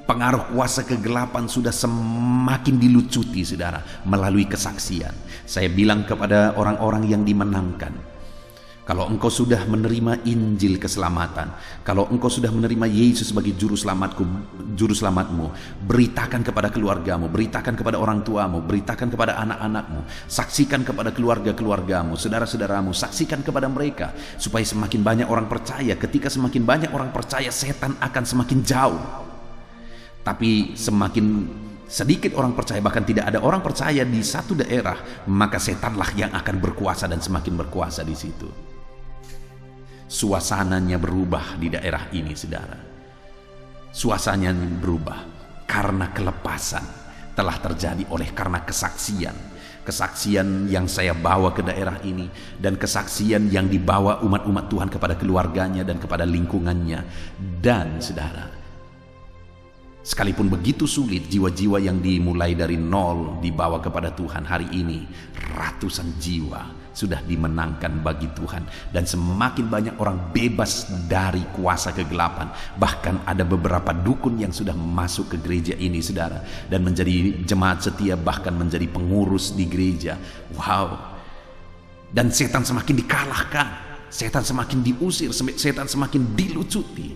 pengaruh kuasa kegelapan sudah semakin dilucuti, saudara, melalui kesaksian. Saya bilang kepada orang-orang yang dimenangkan, kalau engkau sudah menerima Injil keselamatan, kalau engkau sudah menerima Yesus sebagai juru selamatmu, beritakan kepada keluargamu, beritakan kepada orang tuamu, beritakan kepada anak-anakmu, saksikan kepada keluarga-keluargamu, saudara-saudaramu, saksikan kepada mereka, supaya semakin banyak orang percaya. Ketika semakin banyak orang percaya, setan akan semakin jauh. Tapi semakin sedikit orang percaya, bahkan tidak ada orang percaya di satu daerah, maka setanlah yang akan berkuasa dan semakin berkuasa di situ. Suasananya berubah di daerah ini, saudara. Suasananya berubah karena kelepasan, telah terjadi oleh karena kesaksian yang saya bawa ke daerah ini, dan kesaksian yang dibawa umat-umat Tuhan kepada keluarganya dan kepada lingkungannya. Dan saudara, sekalipun begitu sulit, jiwa-jiwa yang dimulai dari nol dibawa kepada Tuhan, hari ini ratusan jiwa sudah dimenangkan bagi Tuhan, dan semakin banyak orang bebas dari kuasa kegelapan. Bahkan ada beberapa dukun yang sudah masuk ke gereja ini, saudara, dan menjadi jemaat setia, bahkan menjadi pengurus di gereja. Wow. Dan setan semakin dikalahkan, setan semakin diusir, setan semakin dilucuti.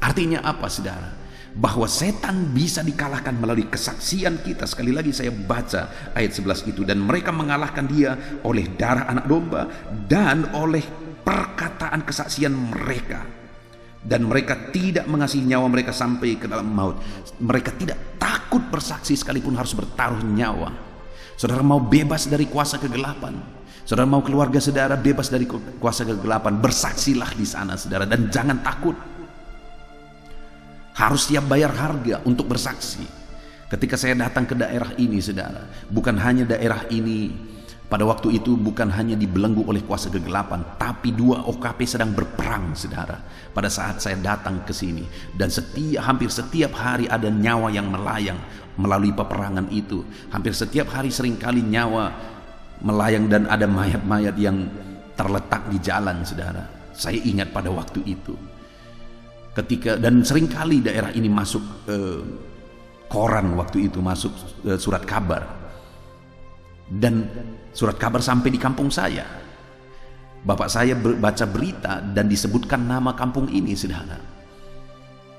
Artinya apa, saudara? Bahwa setan bisa dikalahkan melalui kesaksian kita. Sekali lagi saya baca ayat 11 itu, dan mereka mengalahkan dia oleh darah anak domba dan oleh perkataan kesaksian mereka, dan mereka tidak mengasihi nyawa mereka sampai ke dalam maut. Mereka tidak takut bersaksi sekalipun harus bertaruh nyawa. Saudara mau bebas dari kuasa kegelapan, saudara mau keluarga saudara bebas dari kuasa kegelapan, bersaksilah di sana, saudara, dan jangan takut. Harus siap bayar harga untuk bersaksi. Ketika saya datang ke daerah ini, saudara, bukan hanya daerah ini pada waktu itu bukan hanya dibelenggu oleh kuasa kegelapan, tapi 2 OKP sedang berperang, saudara, pada saat saya datang ke sini. Dan hampir setiap hari ada nyawa yang melayang melalui peperangan itu. Hampir setiap hari seringkali nyawa melayang, dan ada mayat-mayat yang terletak di jalan, saudara. Saya ingat pada waktu itu. Dan seringkali daerah ini masuk koran waktu itu, masuk surat kabar, dan surat kabar sampai di kampung saya. Bapak saya baca berita dan disebutkan nama kampung ini, saudara.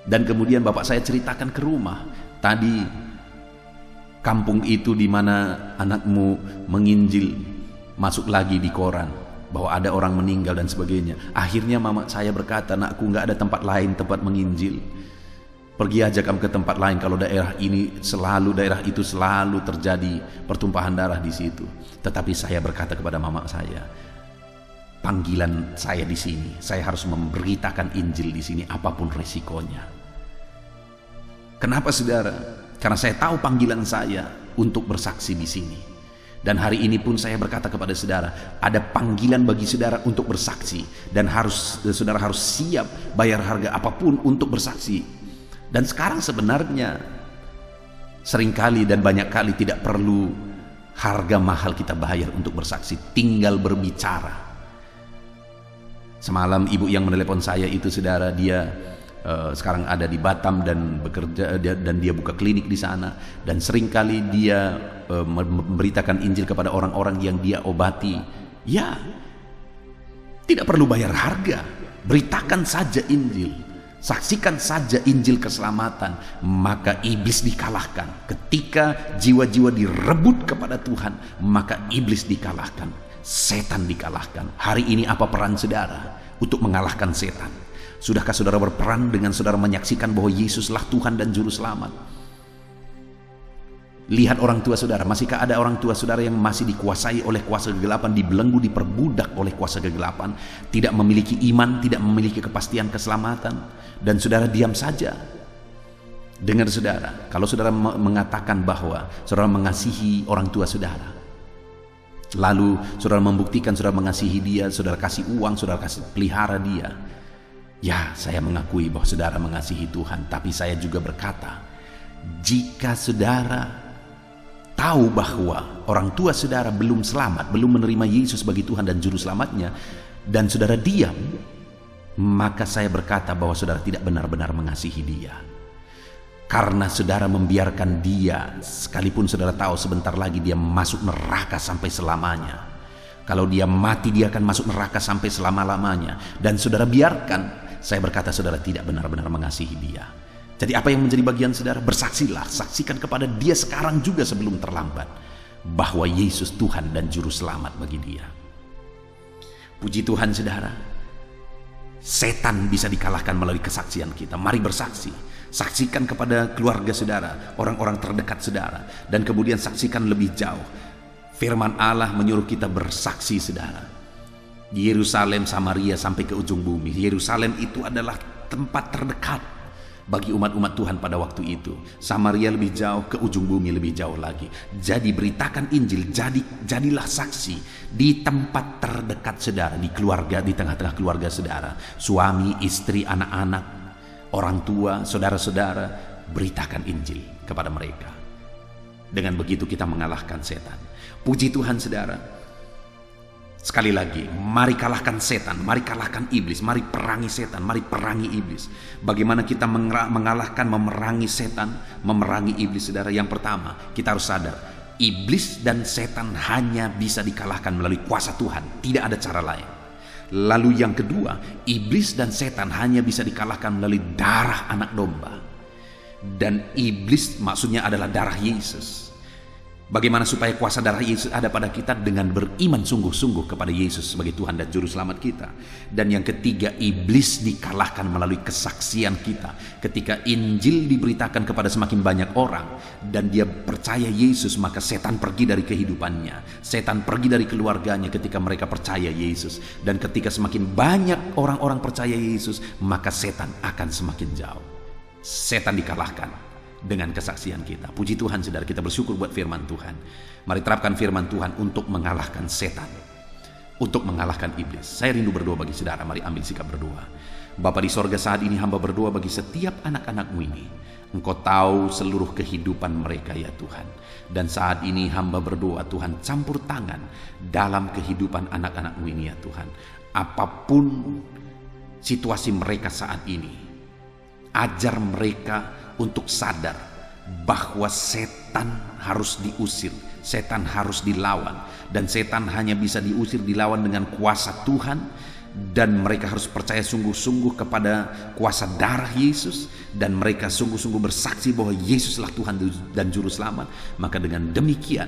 Dan kemudian bapak saya ceritakan ke rumah, tadi kampung itu di mana anakmu menginjil, masuk lagi di koran bahwa ada orang meninggal dan sebagainya. Akhirnya mama saya berkata, "Nakku, nggak ada tempat lain tempat menginjil. Pergi aja kamu ke tempat lain, kalau daerah itu selalu terjadi pertumpahan darah di situ." Tetapi saya berkata kepada mama saya, panggilan saya di sini, saya harus memberitakan Injil di sini apapun resikonya. Kenapa, saudara? Karena saya tahu panggilan saya untuk bersaksi di sini. Dan hari ini pun saya berkata kepada saudara, ada panggilan bagi saudara untuk bersaksi, dan saudara harus siap bayar harga apapun untuk bersaksi. Dan sekarang sebenarnya seringkali dan banyak kali tidak perlu harga mahal kita bayar untuk bersaksi, tinggal berbicara. Semalam ibu yang menelepon saya itu, saudara, dia sekarang ada di Batam dan bekerja, dan dia buka klinik di sana, dan seringkali dia memberitakan Injil kepada orang-orang yang dia obati. Ya, tidak perlu bayar harga, beritakan saja Injil, saksikan saja Injil keselamatan, maka iblis dikalahkan. Ketika jiwa-jiwa direbut kepada Tuhan, maka iblis dikalahkan, setan dikalahkan. Hari ini apa peran saudara untuk mengalahkan setan? Sudahkah saudara berperan dengan saudara menyaksikan bahwa Yesuslah Tuhan dan Juru Selamat? Lihat orang tua saudara, masihkah ada orang tua saudara yang masih dikuasai oleh kuasa kegelapan, dibelenggu, diperbudak oleh kuasa kegelapan, tidak memiliki iman, tidak memiliki kepastian keselamatan, dan saudara diam saja? Dengar saudara, kalau saudara mengatakan bahwa saudara mengasihi orang tua saudara, lalu saudara membuktikan saudara mengasihi dia, saudara kasih uang, saudara kasih pelihara dia, ya, saya mengakui bahwa saudara mengasihi Tuhan. Tapi saya juga berkata, jika saudara tahu bahwa orang tua saudara belum selamat, belum menerima Yesus sebagai Tuhan dan Juru Selamatnya, dan saudara diam, maka saya berkata bahwa saudara tidak benar-benar mengasihi dia. Karena saudara membiarkan dia, sekalipun saudara tahu sebentar lagi dia masuk neraka sampai selamanya. Kalau dia mati, dia akan masuk neraka sampai selama-lamanya, dan saudara biarkan. Saya berkata saudara tidak benar-benar mengasihi dia. Jadi apa yang menjadi bagian saudara? Bersaksilah, saksikan kepada dia sekarang juga sebelum terlambat, bahwa Yesus Tuhan dan Juru Selamat bagi dia. Puji Tuhan saudara, setan bisa dikalahkan melalui kesaksian kita. Mari bersaksi, saksikan kepada keluarga saudara, orang-orang terdekat saudara, dan kemudian saksikan lebih jauh. Firman Allah menyuruh kita bersaksi, saudara. Yerusalem, Samaria, sampai ke ujung bumi. Yerusalem itu adalah tempat terdekat, bagi umat-umat Tuhan pada waktu itu. Samaria lebih jauh, ke ujung bumi lebih jauh lagi. Jadi beritakan Injil, jadilah saksi di tempat terdekat saudara, di keluarga, di tengah-tengah keluarga saudara, suami, istri, anak-anak, orang tua, saudara-saudara. Beritakan Injil kepada mereka. Dengan begitu kita mengalahkan setan. Puji Tuhan saudara. Sekali lagi, mari kalahkan setan, mari kalahkan iblis, mari perangi setan, mari perangi iblis. Bagaimana kita mengalahkan, memerangi setan, memerangi iblis saudara? Yang pertama, kita harus sadar, iblis dan setan hanya bisa dikalahkan melalui kuasa Tuhan, tidak ada cara lain. Lalu yang kedua, iblis dan setan hanya bisa dikalahkan melalui darah anak domba. Dan iblis maksudnya adalah darah Yesus. Bagaimana supaya kuasa darah Yesus ada pada kita? Dengan beriman sungguh-sungguh kepada Yesus sebagai Tuhan dan Juru Selamat kita. Dan yang ketiga, iblis dikalahkan melalui kesaksian kita. Ketika Injil diberitakan kepada semakin banyak orang dan dia percaya Yesus, maka setan pergi dari kehidupannya. Setan pergi dari keluarganya ketika mereka percaya Yesus. Dan ketika semakin banyak orang-orang percaya Yesus, maka setan akan semakin jauh. Setan dikalahkan dengan kesaksian kita. Puji Tuhan saudara, kita bersyukur buat firman Tuhan. Mari terapkan firman Tuhan untuk mengalahkan setan, untuk mengalahkan iblis. Saya rindu berdoa bagi saudara. Mari ambil sikap berdoa. Bapa di sorga, saat ini hamba berdoa bagi setiap anak-anak-Mu ini. Engkau tahu seluruh kehidupan mereka ya Tuhan. Dan saat ini hamba berdoa, Tuhan campur tangan dalam kehidupan anak-anak-Mu ini ya Tuhan. Apapun situasi mereka saat ini, ajar mereka untuk sadar bahwa setan harus diusir, setan harus dilawan, dan setan hanya bisa diusir, dilawan dengan kuasa Tuhan. Dan mereka harus percaya sungguh-sungguh kepada kuasa darah Yesus, dan mereka sungguh-sungguh bersaksi bahwa Yesuslah Tuhan dan Juru Selamat. Maka dengan demikian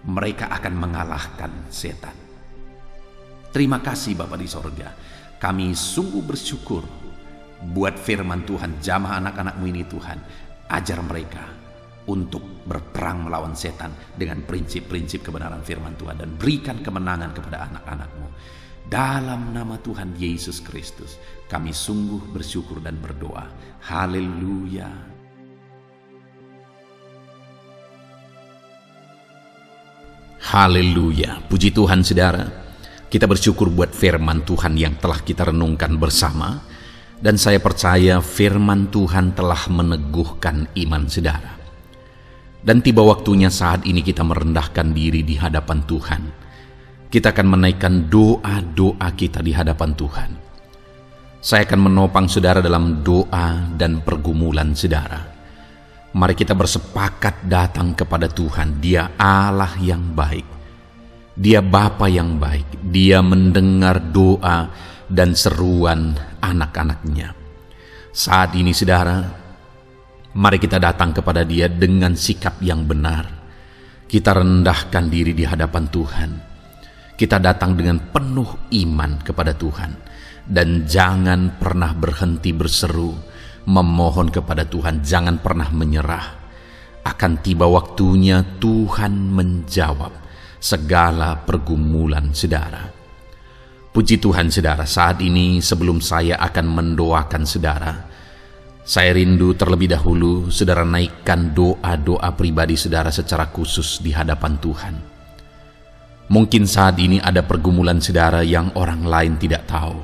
mereka akan mengalahkan setan. Terima kasih Bapa di sorga. Kami sungguh bersyukur buat firman Tuhan. Jamah anak-anak-Mu ini Tuhan, ajar mereka untuk berperang melawan setan dengan prinsip-prinsip kebenaran firman Tuhan, dan berikan kemenangan kepada anak-anak-Mu. Dalam nama Tuhan Yesus Kristus kami sungguh bersyukur dan berdoa. Haleluya. Haleluya. Puji Tuhan saudara. Kita bersyukur buat firman Tuhan yang telah kita renungkan bersama. Dan saya percaya firman Tuhan telah meneguhkan iman saudara. Dan tiba waktunya saat ini kita merendahkan diri di hadapan Tuhan. Kita akan menaikkan doa-doa kita di hadapan Tuhan. Saya akan menopang saudara dalam doa dan pergumulan saudara. Mari kita bersepakat datang kepada Tuhan. Dia Allah yang baik. Dia Bapa yang baik. Dia mendengar doa dan seruan anak-anaknya. Saat ini saudara, mari kita datang kepada Dia dengan sikap yang benar. Kita rendahkan diri di hadapan Tuhan. Kita datang dengan penuh iman kepada Tuhan. Dan jangan pernah berhenti berseru, memohon kepada Tuhan. Jangan pernah menyerah. Akan tiba waktunya Tuhan menjawab segala pergumulan saudara. Puji Tuhan saudara, saat ini sebelum saya akan mendoakan saudara, saya rindu terlebih dahulu saudara naikkan doa-doa pribadi saudara secara khusus di hadapan Tuhan. Mungkin saat ini ada pergumulan saudara yang orang lain tidak tahu.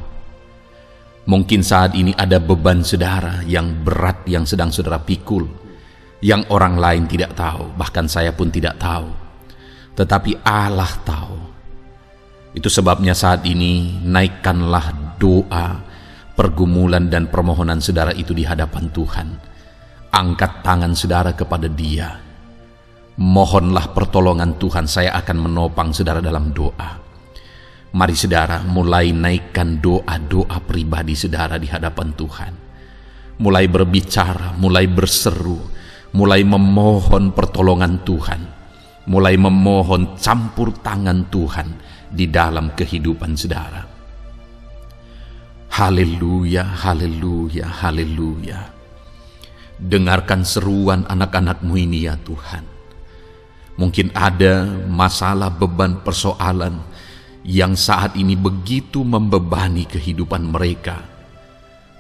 Mungkin saat ini ada beban saudara yang berat yang sedang saudara pikul, yang orang lain tidak tahu, bahkan saya pun tidak tahu. Tetapi Allah tahu. Itu sebabnya saat ini naikkanlah doa, pergumulan dan permohonan saudara itu di hadapan Tuhan. Angkat tangan saudara kepada Dia. Mohonlah pertolongan Tuhan. Saya akan menopang saudara dalam doa. Mari saudara mulai naikkan doa-doa pribadi saudara di hadapan Tuhan. Mulai berbicara, mulai berseru, mulai memohon pertolongan Tuhan. Mulai memohon campur tangan Tuhan di dalam kehidupan saudara. Haleluya, haleluya, haleluya. Dengarkan seruan anak-anak-Mu ini ya Tuhan. Mungkin ada masalah, beban, persoalan yang saat ini begitu membebani kehidupan mereka.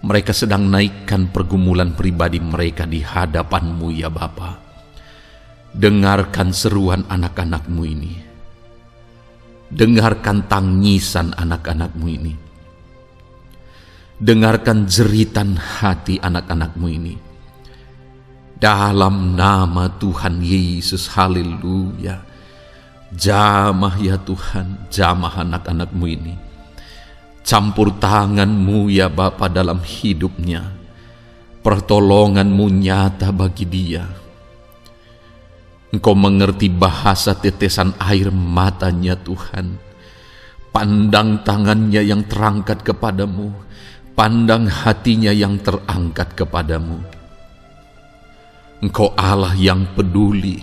Mereka sedang naikkan pergumulan pribadi mereka di hadapan-Mu ya Bapa. Dengarkan seruan anak-anak-Mu ini. Dengarkan tangisan anak-anak-Mu ini. Dengarkan jeritan hati anak-anak-Mu ini. Dalam nama Tuhan Yesus, haleluya. Jamah ya Tuhan, jamah anak-anak-Mu ini. Campur tangan-Mu ya Bapa dalam hidupnya. Pertolongan-Mu nyata bagi dia. Engkau mengerti bahasa tetesan air matanya Tuhan. Pandang tangannya yang terangkat kepadamu. Pandang hatinya yang terangkat kepadamu. Engkau Allah yang peduli.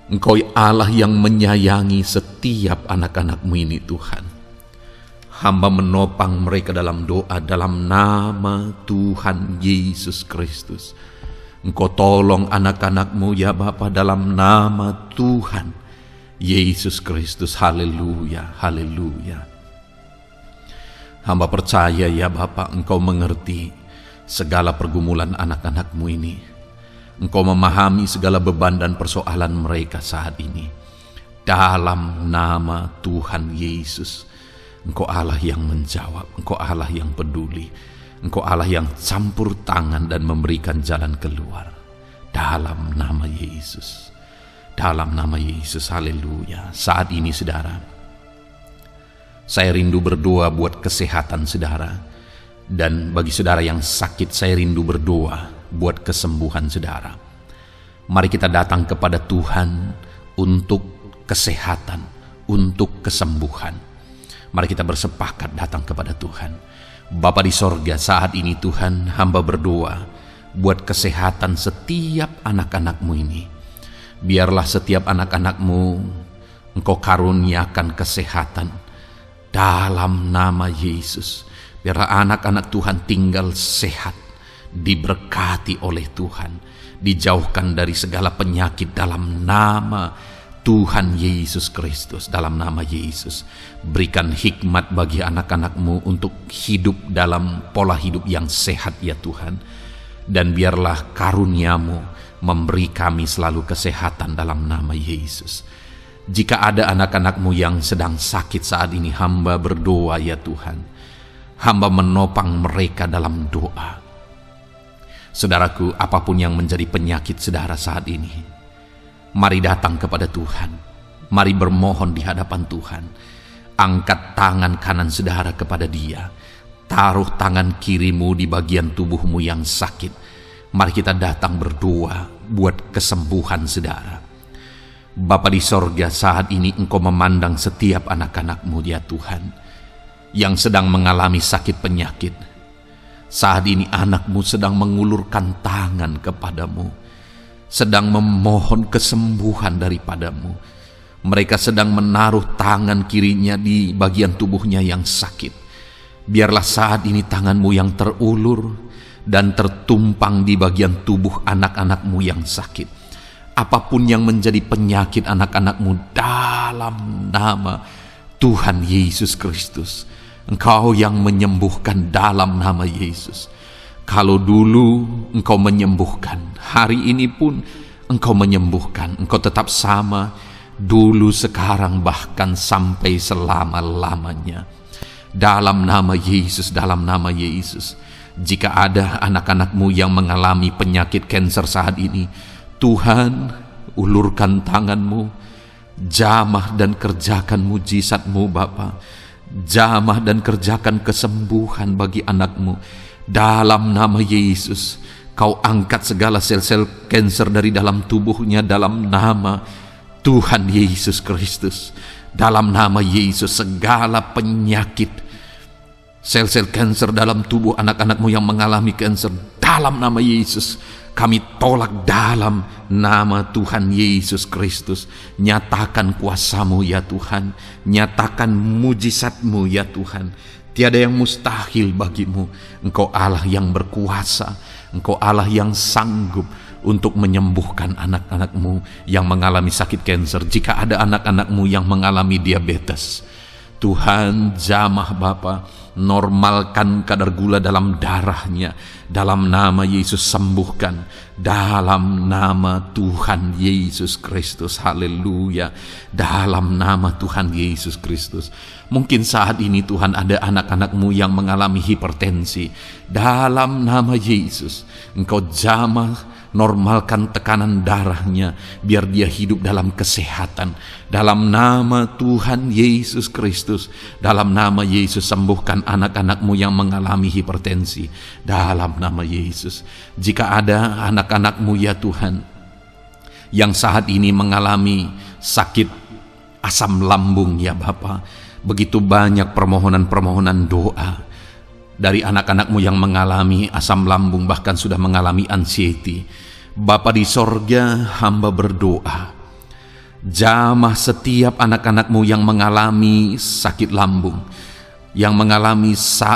Engkau Allah yang menyayangi setiap anak-anak-Mu ini Tuhan. Hamba menopang mereka dalam doa dalam nama Tuhan Yesus Kristus. Engkau tolong anak-anak-Mu ya Bapa dalam nama Tuhan Yesus Kristus. Haleluya, haleluya. Hamba percaya ya Bapa, Engkau mengerti segala pergumulan anak-anak-Mu ini. Engkau memahami segala beban dan persoalan mereka saat ini. Dalam nama Tuhan Yesus. Engkau Allah yang menjawab, Engkau Allah yang peduli, Engkau Allah yang campur tangan dan memberikan jalan keluar. Dalam nama Yesus, dalam nama Yesus, haleluya. Saat ini saudara, saya rindu berdoa buat kesehatan saudara. Dan bagi saudara yang sakit, saya rindu berdoa buat kesembuhan saudara. Mari kita datang kepada Tuhan untuk kesehatan, untuk kesembuhan. Mari kita bersepakat datang kepada Tuhan. Bapa di sorga, saat ini Tuhan, hamba berdoa buat kesehatan setiap anak-anak-Mu ini. Biarlah setiap anak-anak-Mu Engkau karuniakan kesehatan dalam nama Yesus. Biarlah anak-anak Tuhan tinggal sehat, diberkati oleh Tuhan, dijauhkan dari segala penyakit dalam nama Tuhan Yesus Kristus. Dalam nama Yesus, berikan hikmat bagi anak-anak-Mu untuk hidup dalam pola hidup yang sehat ya Tuhan. Dan biarlah karunia-Mu memberi kami selalu kesehatan dalam nama Yesus. Jika ada anak-anak-Mu yang sedang sakit saat ini, hamba berdoa ya Tuhan. Hamba menopang mereka dalam doa. Saudaraku, apapun yang menjadi penyakit saudara saat ini, mari datang kepada Tuhan. Mari bermohon di hadapan Tuhan. Angkat tangan kanan saudara kepada Dia. Taruh tangan kirimu di bagian tubuhmu yang sakit. Mari kita datang berdoa buat kesembuhan saudara. Bapa di sorga, saat ini Engkau memandang setiap anak-anak-Mu ya Tuhan, yang sedang mengalami sakit penyakit. Saat ini anak-Mu sedang mengulurkan tangan kepadamu, sedang memohon kesembuhan daripadamu. Mereka sedang menaruh tangan kirinya di bagian tubuhnya yang sakit. Biarlah saat ini tangan-Mu yang terulur dan tertumpang di bagian tubuh anak-anak-Mu yang sakit. Apapun yang menjadi penyakit anak-anak-Mu, dalam nama Tuhan Yesus Kristus, Engkau yang menyembuhkan dalam nama Yesus. Kalau dulu Engkau menyembuhkan, hari ini pun Engkau menyembuhkan. Engkau tetap sama, dulu, sekarang, bahkan sampai selama-lamanya. Dalam nama Yesus, dalam nama Yesus. Jika ada anak-anak-Mu yang mengalami penyakit kanker saat ini, Tuhan, ulurkan tangan-Mu, jamah dan kerjakan mujizat-Mu Bapa. Jamah dan kerjakan kesembuhan bagi anak-Mu. Dalam nama Yesus, Kau angkat segala sel-sel kanker dari dalam tubuhnya dalam nama Tuhan Yesus Kristus. Dalam nama Yesus, segala penyakit, sel-sel kanker dalam tubuh anak-anak-Mu yang mengalami kanker, dalam nama Yesus, kami tolak dalam nama Tuhan Yesus Kristus. Nyatakan kuasa-Mu ya Tuhan, nyatakan mujizat-Mu ya Tuhan. Tiada yang mustahil bagimu. Engkau Allah yang berkuasa, Engkau Allah yang sanggup untuk menyembuhkan anak-anak-Mu yang mengalami sakit kanker. Jika ada anak-anak-Mu yang mengalami diabetes, Tuhan, jamah Bapa, Normalkan kadar gula dalam darahnya. Dalam nama Yesus sembuhkan. Dalam nama Tuhan Yesus Kristus. Haleluya. Dalam nama Tuhan Yesus Kristus. Mungkin saat ini Tuhan ada anak-anak-Mu yang mengalami hipertensi. Dalam nama Yesus, Engkau jamah, normalkan tekanan darahnya, biar dia hidup dalam kesehatan. Dalam nama Tuhan Yesus Kristus, dalam nama Yesus sembuhkan anak-anak-Mu yang mengalami hipertensi. Dalam nama Yesus, jika ada anak-anak-Mu ya Tuhan, yang saat ini mengalami sakit asam lambung ya Bapa, begitu banyak permohonan-permohonan doa dari anak-anak-Mu yang mengalami asam lambung, bahkan sudah mengalami anxiety. Bapa di sorga, hamba berdoa, jamah setiap anak-anak-Mu yang mengalami sakit lambung, yang mengalami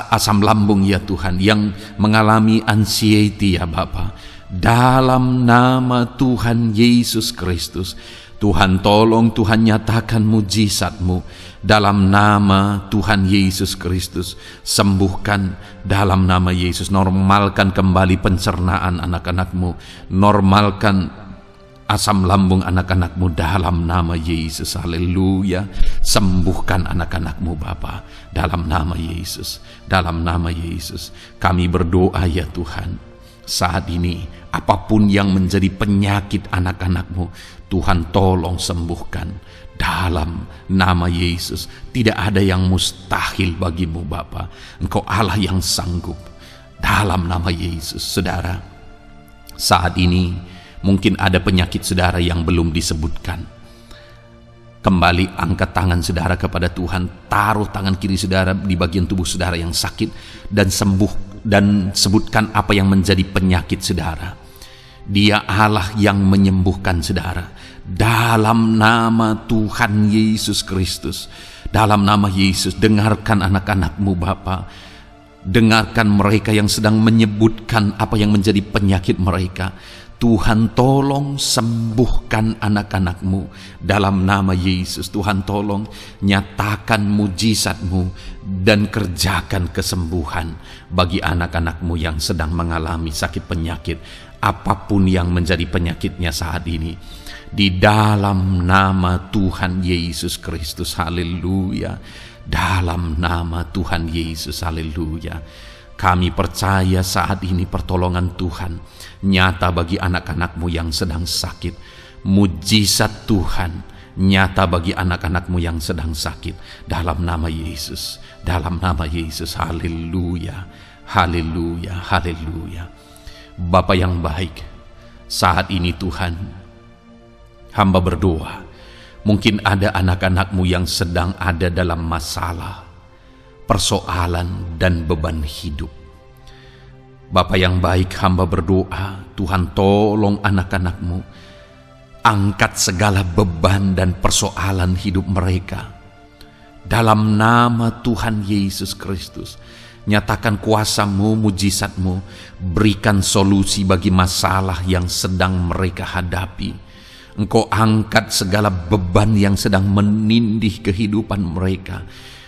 asam lambung ya Tuhan, yang mengalami anxiety ya Bapa. Dalam nama Tuhan Yesus Kristus, Tuhan tolong, Tuhan nyatakan mujizat-Mu. Dalam nama Tuhan Yesus Kristus, sembuhkan dalam nama Yesus. Normalkan kembali pencernaan anak-anak-Mu. Normalkan asam lambung anak-anak-Mu dalam nama Yesus. Haleluya. Sembuhkan anak-anak-Mu Bapa dalam nama Yesus. Dalam nama Yesus kami berdoa ya Tuhan, saat ini apapun yang menjadi penyakit anak-anak-Mu, Tuhan tolong sembuhkan dalam nama Yesus. Tidak ada yang mustahil bagi-Mu Bapa. Engkau Allah yang sanggup. Dalam nama Yesus. Saudara, saat ini mungkin ada penyakit saudara yang belum disebutkan. Kembali angkat tangan saudara kepada Tuhan, taruh tangan kiri saudara di bagian tubuh saudara yang sakit, dan sembuh, dan sebutkan apa yang menjadi penyakit saudara. Dia Allah yang menyembuhkan saudara. Dalam nama Tuhan Yesus Kristus, dalam nama Yesus, dengarkan anak-anak-Mu Bapa. Dengarkan mereka yang sedang menyebutkan apa yang menjadi penyakit mereka. Tuhan tolong sembuhkan anak-anak-Mu dalam nama Yesus. Tuhan tolong nyatakan mujizat-Mu dan kerjakan kesembuhan bagi anak-anak-Mu yang sedang mengalami sakit penyakit, apapun yang menjadi penyakitnya saat ini. Di dalam nama Tuhan Yesus Kristus. Haleluya. Dalam nama Tuhan Yesus. Haleluya. Kami percaya saat ini pertolongan Tuhan nyata bagi anak-anak-Mu yang sedang sakit. Mujizat Tuhan nyata bagi anak-anak-Mu yang sedang sakit. Dalam nama Yesus. Dalam nama Yesus. Haleluya. Haleluya. Haleluya. Bapa yang baik, saat ini Tuhan, hamba berdoa, mungkin ada anak-anak-Mu yang sedang ada dalam masalah, persoalan, dan beban hidup. Bapa yang baik, hamba berdoa, Tuhan tolong anak-anak-Mu, angkat segala beban dan persoalan hidup mereka. Dalam nama Tuhan Yesus Kristus, nyatakan kuasa-Mu, mujizat-Mu, berikan solusi bagi masalah yang sedang mereka hadapi. Engkau angkat segala beban yang sedang menindih kehidupan mereka.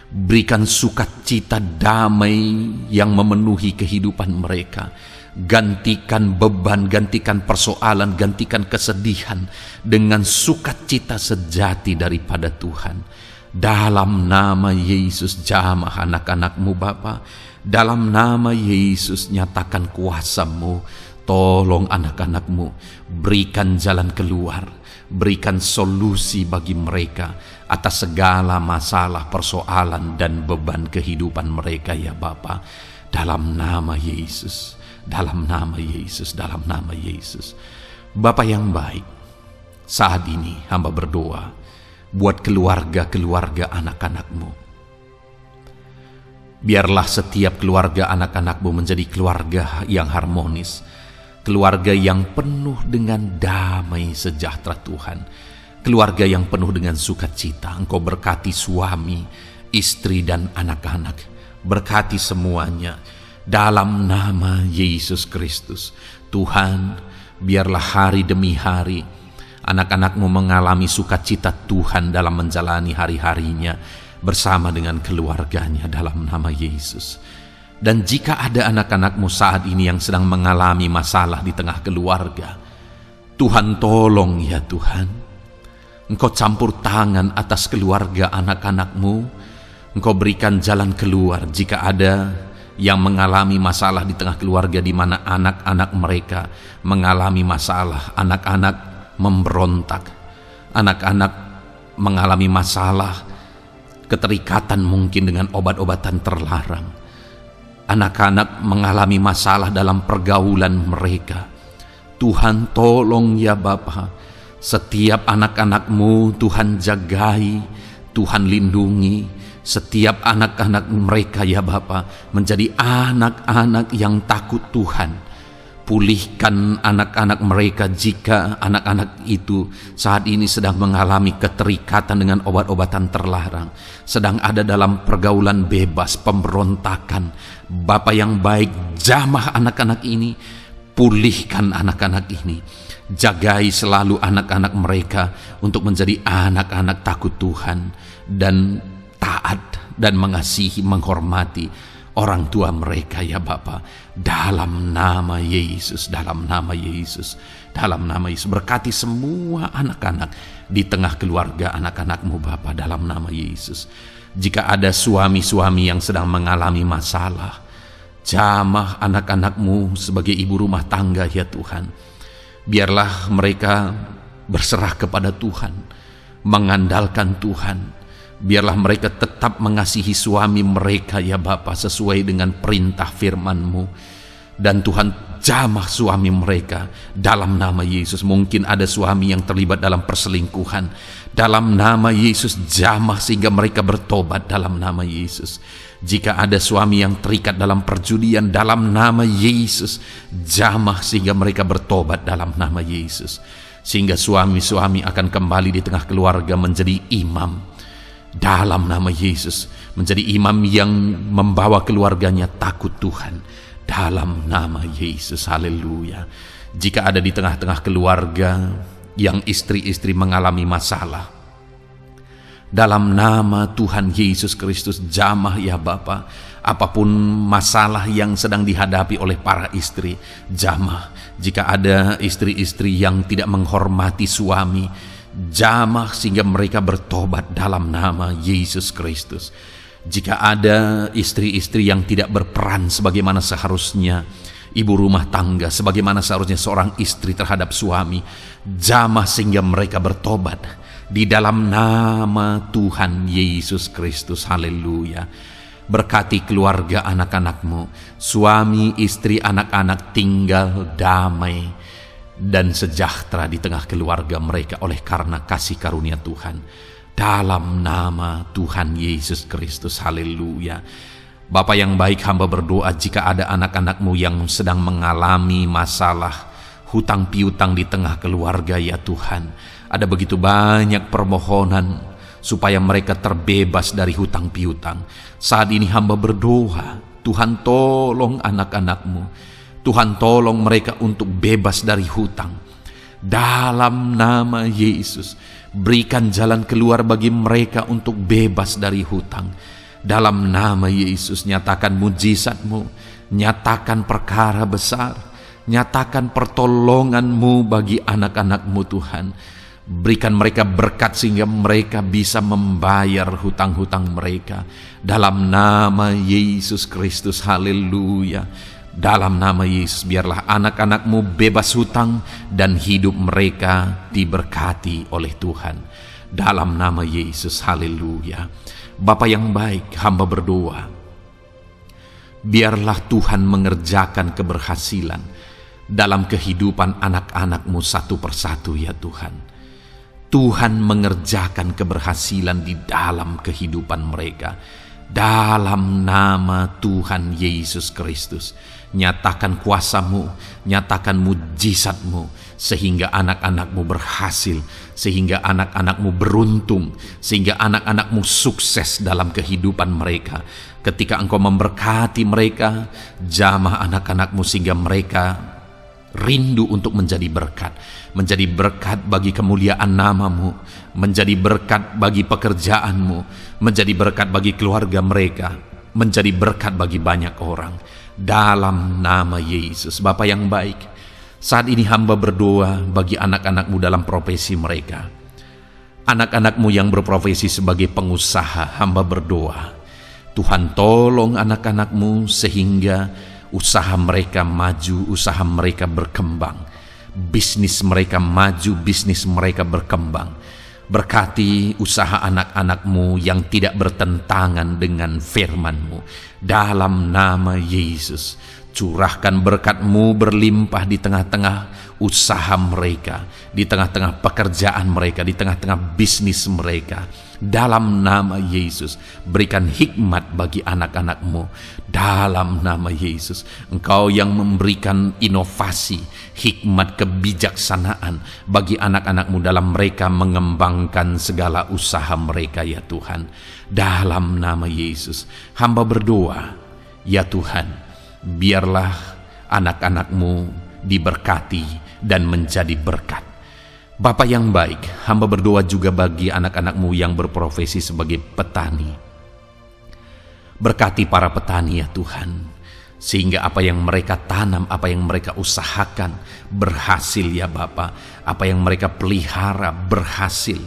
Berikan sukacita damai yang memenuhi kehidupan mereka. Gantikan beban, gantikan persoalan, gantikan kesedihan dengan sukacita sejati daripada Tuhan. Dalam nama Yesus, jamah anak-anak-Mu Bapa. Dalam nama Yesus, nyatakan kuasa-Mu. Tolong anak-anak-Mu, berikan jalan keluar, berikan solusi bagi mereka atas segala masalah, persoalan, dan beban kehidupan mereka ya Bapa. Dalam nama Yesus, dalam nama Yesus, dalam nama Yesus. Bapa yang baik, saat ini hamba berdoa buat keluarga-keluarga anak-anak-Mu. Biarlah setiap keluarga anak-anak-Mu menjadi keluarga yang harmonis, keluarga yang penuh dengan damai sejahtera Tuhan, keluarga yang penuh dengan sukacita. Engkau berkati suami, istri, dan anak-anak, berkati semuanya dalam nama Yesus Kristus. Tuhan, biarlah hari demi hari anak-anak-Mu mengalami sukacita Tuhan dalam menjalani hari-harinya. bersama dengan keluarganya dalam nama Yesus. Dan jika ada anak-anak-Mu saat ini yang sedang mengalami masalah di tengah keluarga, Tuhan tolong ya Tuhan. Engkau campur tangan atas keluarga anak-anak-Mu. Engkau berikan jalan keluar jika ada yang mengalami masalah di tengah keluarga di mana anak-anak mereka mengalami masalah, anak-anak memberontak, anak-anak mengalami masalah, keterikatan mungkin dengan obat-obatan terlarang, anak-anak mengalami masalah dalam pergaulan mereka. Tuhan tolong ya Bapa, setiap anak-anak-Mu Tuhan jagai, Tuhan lindungi. Setiap anak-anak mereka ya Bapa menjadi anak-anak yang takut Tuhan. Pulihkan anak-anak mereka jika anak-anak itu saat ini sedang mengalami keterikatan dengan obat-obatan terlarang, sedang ada dalam pergaulan bebas, pemberontakan. Bapa yang baik, jamah anak-anak ini, pulihkan anak-anak ini. Jagai selalu anak-anak mereka untuk menjadi anak-anak takut Tuhan dan taat dan mengasihi, menghormati orang tua mereka ya Bapa. Dalam nama Yesus, dalam nama Yesus, dalam nama Yesus. Berkati semua anak-anak di tengah keluarga anak-anak-Mu Bapa, dalam nama Yesus. Jika ada suami-suami yang sedang mengalami masalah, jamah anak-anak-Mu sebagai ibu rumah tangga ya Tuhan. Biarlah mereka berserah kepada Tuhan, mengandalkan Tuhan. Biarlah mereka tetap mengasihi suami mereka ya Bapa sesuai dengan perintah firman-Mu. Dan Tuhan jamah suami mereka dalam nama Yesus. Mungkin ada suami yang terlibat dalam perselingkuhan, dalam nama Yesus jamah sehingga mereka bertobat dalam nama Yesus. Jika ada suami yang terikat dalam perjudian, dalam nama Yesus jamah sehingga mereka bertobat dalam nama Yesus. Sehingga suami-suami akan kembali di tengah keluarga menjadi imam dalam nama Yesus, menjadi imam yang membawa keluarganya takut Tuhan dalam nama Yesus. Haleluya. Jika ada di tengah-tengah keluarga yang istri-istri mengalami masalah, dalam nama Tuhan Yesus Kristus jamah ya Bapa. Apapun masalah yang sedang dihadapi oleh para istri, jamah. Jika ada istri-istri yang tidak menghormati suami, jamah sehingga mereka bertobat dalam nama Yesus Kristus. Jika ada istri-istri yang tidak berperan sebagaimana seharusnya, ibu rumah tangga sebagaimana seharusnya seorang istri terhadap suami, jamah sehingga mereka bertobat di dalam nama Tuhan Yesus Kristus. Haleluya. Berkati keluarga anak-anak-Mu, suami, istri, anak-anak tinggal damai dan sejahtera di tengah keluarga mereka oleh karena kasih karunia Tuhan. Dalam nama Tuhan Yesus Kristus. Haleluya. Bapa yang baik, hamba berdoa jika ada anak-anak-Mu yang sedang mengalami masalah hutang piutang di tengah keluarga ya Tuhan. Ada begitu banyak permohonan supaya mereka terbebas dari hutang piutang. Saat ini hamba berdoa, Tuhan tolong anak-anak-Mu. Tuhan tolong mereka untuk bebas dari hutang. Dalam nama Yesus, berikan jalan keluar bagi mereka untuk bebas dari hutang. Dalam nama Yesus, nyatakan mujizat-Mu, nyatakan perkara besar, nyatakan pertolongan-Mu bagi anak-anak-Mu Tuhan. Berikan mereka berkat sehingga mereka bisa membayar hutang-hutang mereka. Dalam nama Yesus Kristus, haleluya. Dalam nama Yesus, biarlah anak-anak-Mu bebas hutang dan hidup mereka diberkati oleh Tuhan. Dalam nama Yesus, haleluya. Bapa yang baik, hamba berdoa, biarlah Tuhan mengerjakan keberhasilan dalam kehidupan anak-anak-Mu satu persatu ya Tuhan. Tuhan mengerjakan keberhasilan di dalam kehidupan mereka. Dalam nama Tuhan Yesus Kristus, nyatakan kuasa-Mu, nyatakan mujizat-Mu, sehingga anak-anak-Mu berhasil, sehingga anak-anak-Mu beruntung, sehingga anak-anak-Mu sukses dalam kehidupan mereka. Ketika Engkau memberkati mereka, jamah anak-anak-Mu sehingga mereka rindu untuk menjadi berkat bagi kemuliaan nama-Mu, menjadi berkat bagi pekerjaan-Mu, menjadi berkat bagi keluarga mereka, menjadi berkat bagi banyak orang. Dalam nama Yesus. Bapa yang baik, saat ini hamba berdoa bagi anak-anak-Mu dalam profesi mereka. Anak-anak-Mu yang berprofesi sebagai pengusaha, hamba berdoa, Tuhan tolong anak-anak-Mu sehingga usaha mereka maju, usaha mereka berkembang, bisnis mereka maju, bisnis mereka berkembang. Berkati usaha anak-anak-Mu yang tidak bertentangan dengan firman-Mu. Dalam nama Yesus, curahkan berkat-Mu berlimpah di tengah-tengah usaha mereka, di tengah-tengah pekerjaan mereka, di tengah-tengah bisnis mereka. Dalam nama Yesus, berikan hikmat bagi anak-anak-Mu. Dalam nama Yesus, Engkau yang memberikan inovasi, hikmat, kebijaksanaan bagi anak-anak-Mu dalam mereka mengembangkan segala usaha mereka, ya Tuhan. Dalam nama Yesus, hamba berdoa, ya Tuhan, biarlah anak-anak-Mu diberkati dan menjadi berkat. Bapa yang baik, hamba berdoa juga bagi anak-anak-Mu yang berprofesi sebagai petani. Berkati para petani, ya Tuhan, sehingga apa yang mereka tanam, apa yang mereka usahakan berhasil, ya Bapa. Apa yang mereka pelihara berhasil.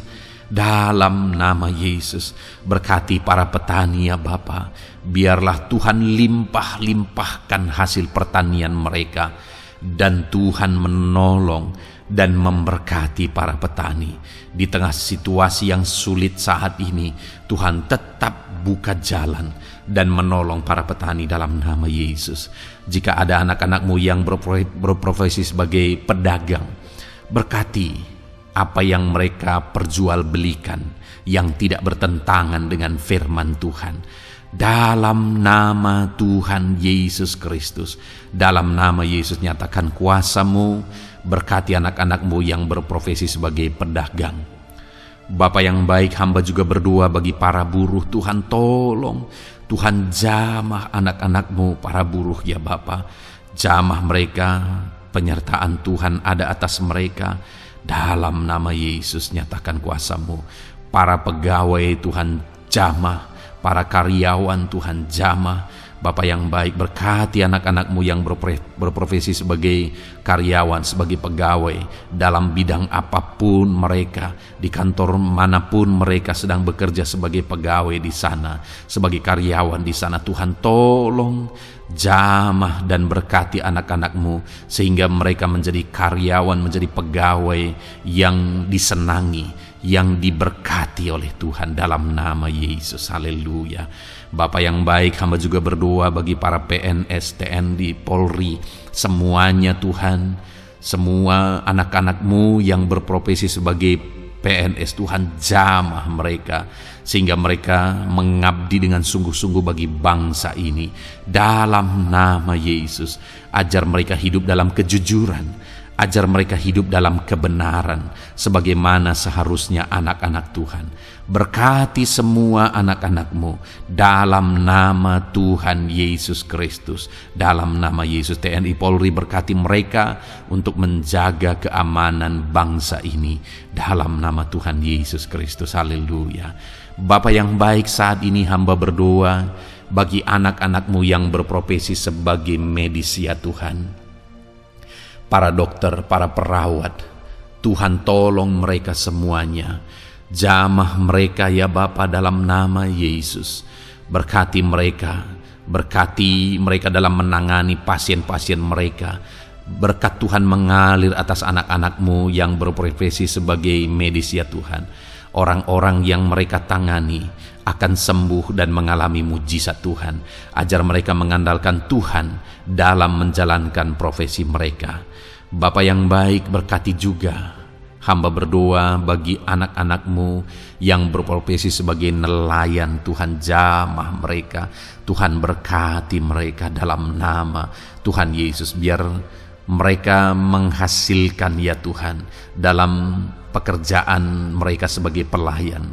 Dalam nama Yesus, berkati para petani, ya Bapa. Biarlah Tuhan limpah-limpahkan hasil pertanian mereka, dan Tuhan menolong dan memberkati para petani. Di tengah situasi yang sulit saat ini, Tuhan tetap buka jalan dan menolong para petani dalam nama Yesus. Jika ada anak-anak-Mu yang berprofesi sebagai pedagang, berkati apa yang mereka perjualbelikan yang tidak bertentangan dengan firman Tuhan. Dalam nama Tuhan Yesus Kristus, dalam nama Yesus, nyatakan kuasa-Mu, berkati anak-anak-Mu yang berprofesi sebagai pedagang. Bapa yang baik, hamba juga berdoa bagi para buruh. Tuhan tolong, Tuhan jamah anak-anak-Mu para buruh, ya Bapa. Jamah mereka, penyertaan Tuhan ada atas mereka. Dalam nama Yesus, nyatakan kuasa-Mu. Para pegawai Tuhan jamah, para karyawan Tuhan jamah. Bapa yang baik, berkati anak-anak-Mu yang berprofesi sebagai karyawan, sebagai pegawai dalam bidang apapun mereka, di kantor manapun mereka sedang bekerja sebagai pegawai di sana, sebagai karyawan di sana. Tuhan tolong jamah dan berkati anak-anak-Mu sehingga mereka menjadi karyawan, menjadi pegawai yang disenangi, yang diberkati oleh Tuhan dalam nama Yesus. Haleluya. Bapa yang baik, hamba juga berdoa bagi para PNS, TNI, Polri, semuanya Tuhan, semua anak-anak-Mu yang berprofesi sebagai PNS, Tuhan jamah mereka sehingga mereka mengabdi dengan sungguh-sungguh bagi bangsa ini. Dalam nama Yesus, ajar mereka hidup dalam kejujuran, ajar mereka hidup dalam kebenaran sebagaimana seharusnya anak-anak Tuhan. Berkati semua anak-anak-Mu dalam nama Tuhan Yesus Kristus. Dalam nama Yesus, TNI Polri berkati mereka untuk menjaga keamanan bangsa ini dalam nama Tuhan Yesus Kristus. Haleluya. Bapa yang baik, saat ini hamba berdoa bagi anak-anak-Mu yang berprofesi sebagai medis, ya Tuhan. Para dokter, para perawat, Tuhan tolong mereka semuanya. Jamah mereka, ya Bapa, dalam nama Yesus. Berkati mereka dalam menangani pasien-pasien mereka. Berkat Tuhan mengalir atas anak-anak-Mu yang berprofesi sebagai medis, ya Tuhan. Orang-orang yang mereka tangani akan sembuh dan mengalami mujizat Tuhan. Ajar mereka mengandalkan Tuhan dalam menjalankan profesi mereka. Bapa yang baik, berkati juga hamba berdoa bagi anak-anak-Mu yang berprofesi sebagai nelayan. Tuhan jamah mereka, Tuhan berkati mereka dalam nama Tuhan Yesus. Biar mereka menghasilkan, ya Tuhan, dalam pekerjaan mereka sebagai pelayan,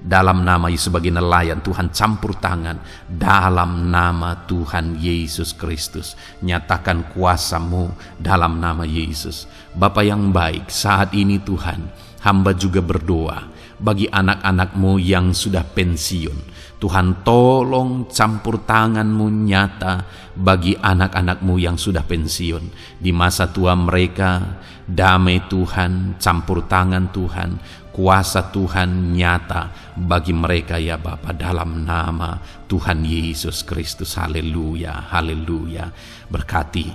dalam nama Yesus. Sebagai nelayan, Tuhan campur tangan dalam nama Tuhan Yesus Kristus. Nyatakan kuasa-Mu dalam nama Yesus. Bapa yang baik, saat ini Tuhan, hamba juga berdoa bagi anak-anak-Mu yang sudah pensiun. Tuhan, tolong campur tangan-Mu nyata bagi anak-anak-Mu yang sudah pensiun. Di masa tua mereka, damai Tuhan, campur tangan Tuhan, kuasa Tuhan nyata bagi mereka ya Bapa, dalam nama Tuhan Yesus Kristus. Haleluya, haleluya. Berkati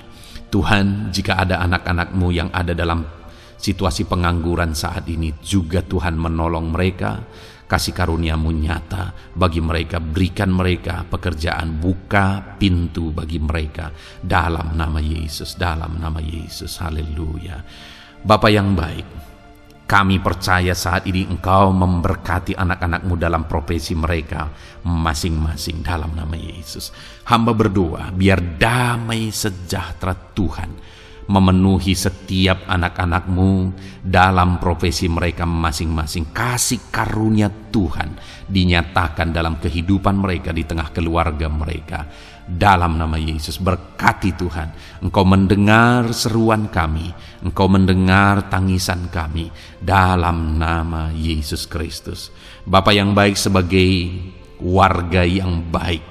Tuhan, jika ada anak-anak-Mu yang ada dalam situasi pengangguran saat ini, juga Tuhan menolong mereka. Kasih karunia-Mu nyata bagi mereka, berikan mereka pekerjaan, buka pintu bagi mereka dalam nama Yesus, dalam nama Yesus. Haleluya. Bapa yang baik, kami percaya saat ini Engkau memberkati anak-anak-Mu dalam profesi mereka masing-masing dalam nama Yesus. Hamba berdoa biar damai sejahtera Tuhan memenuhi setiap anak-anak-Mu dalam profesi mereka masing-masing. Kasih karunia Tuhan dinyatakan dalam kehidupan mereka, di tengah keluarga mereka. Dalam nama Yesus, berkati Tuhan. Engkau mendengar seruan kami, Engkau mendengar tangisan kami dalam nama Yesus Kristus. Bapa yang baik, sebagai warga yang baik,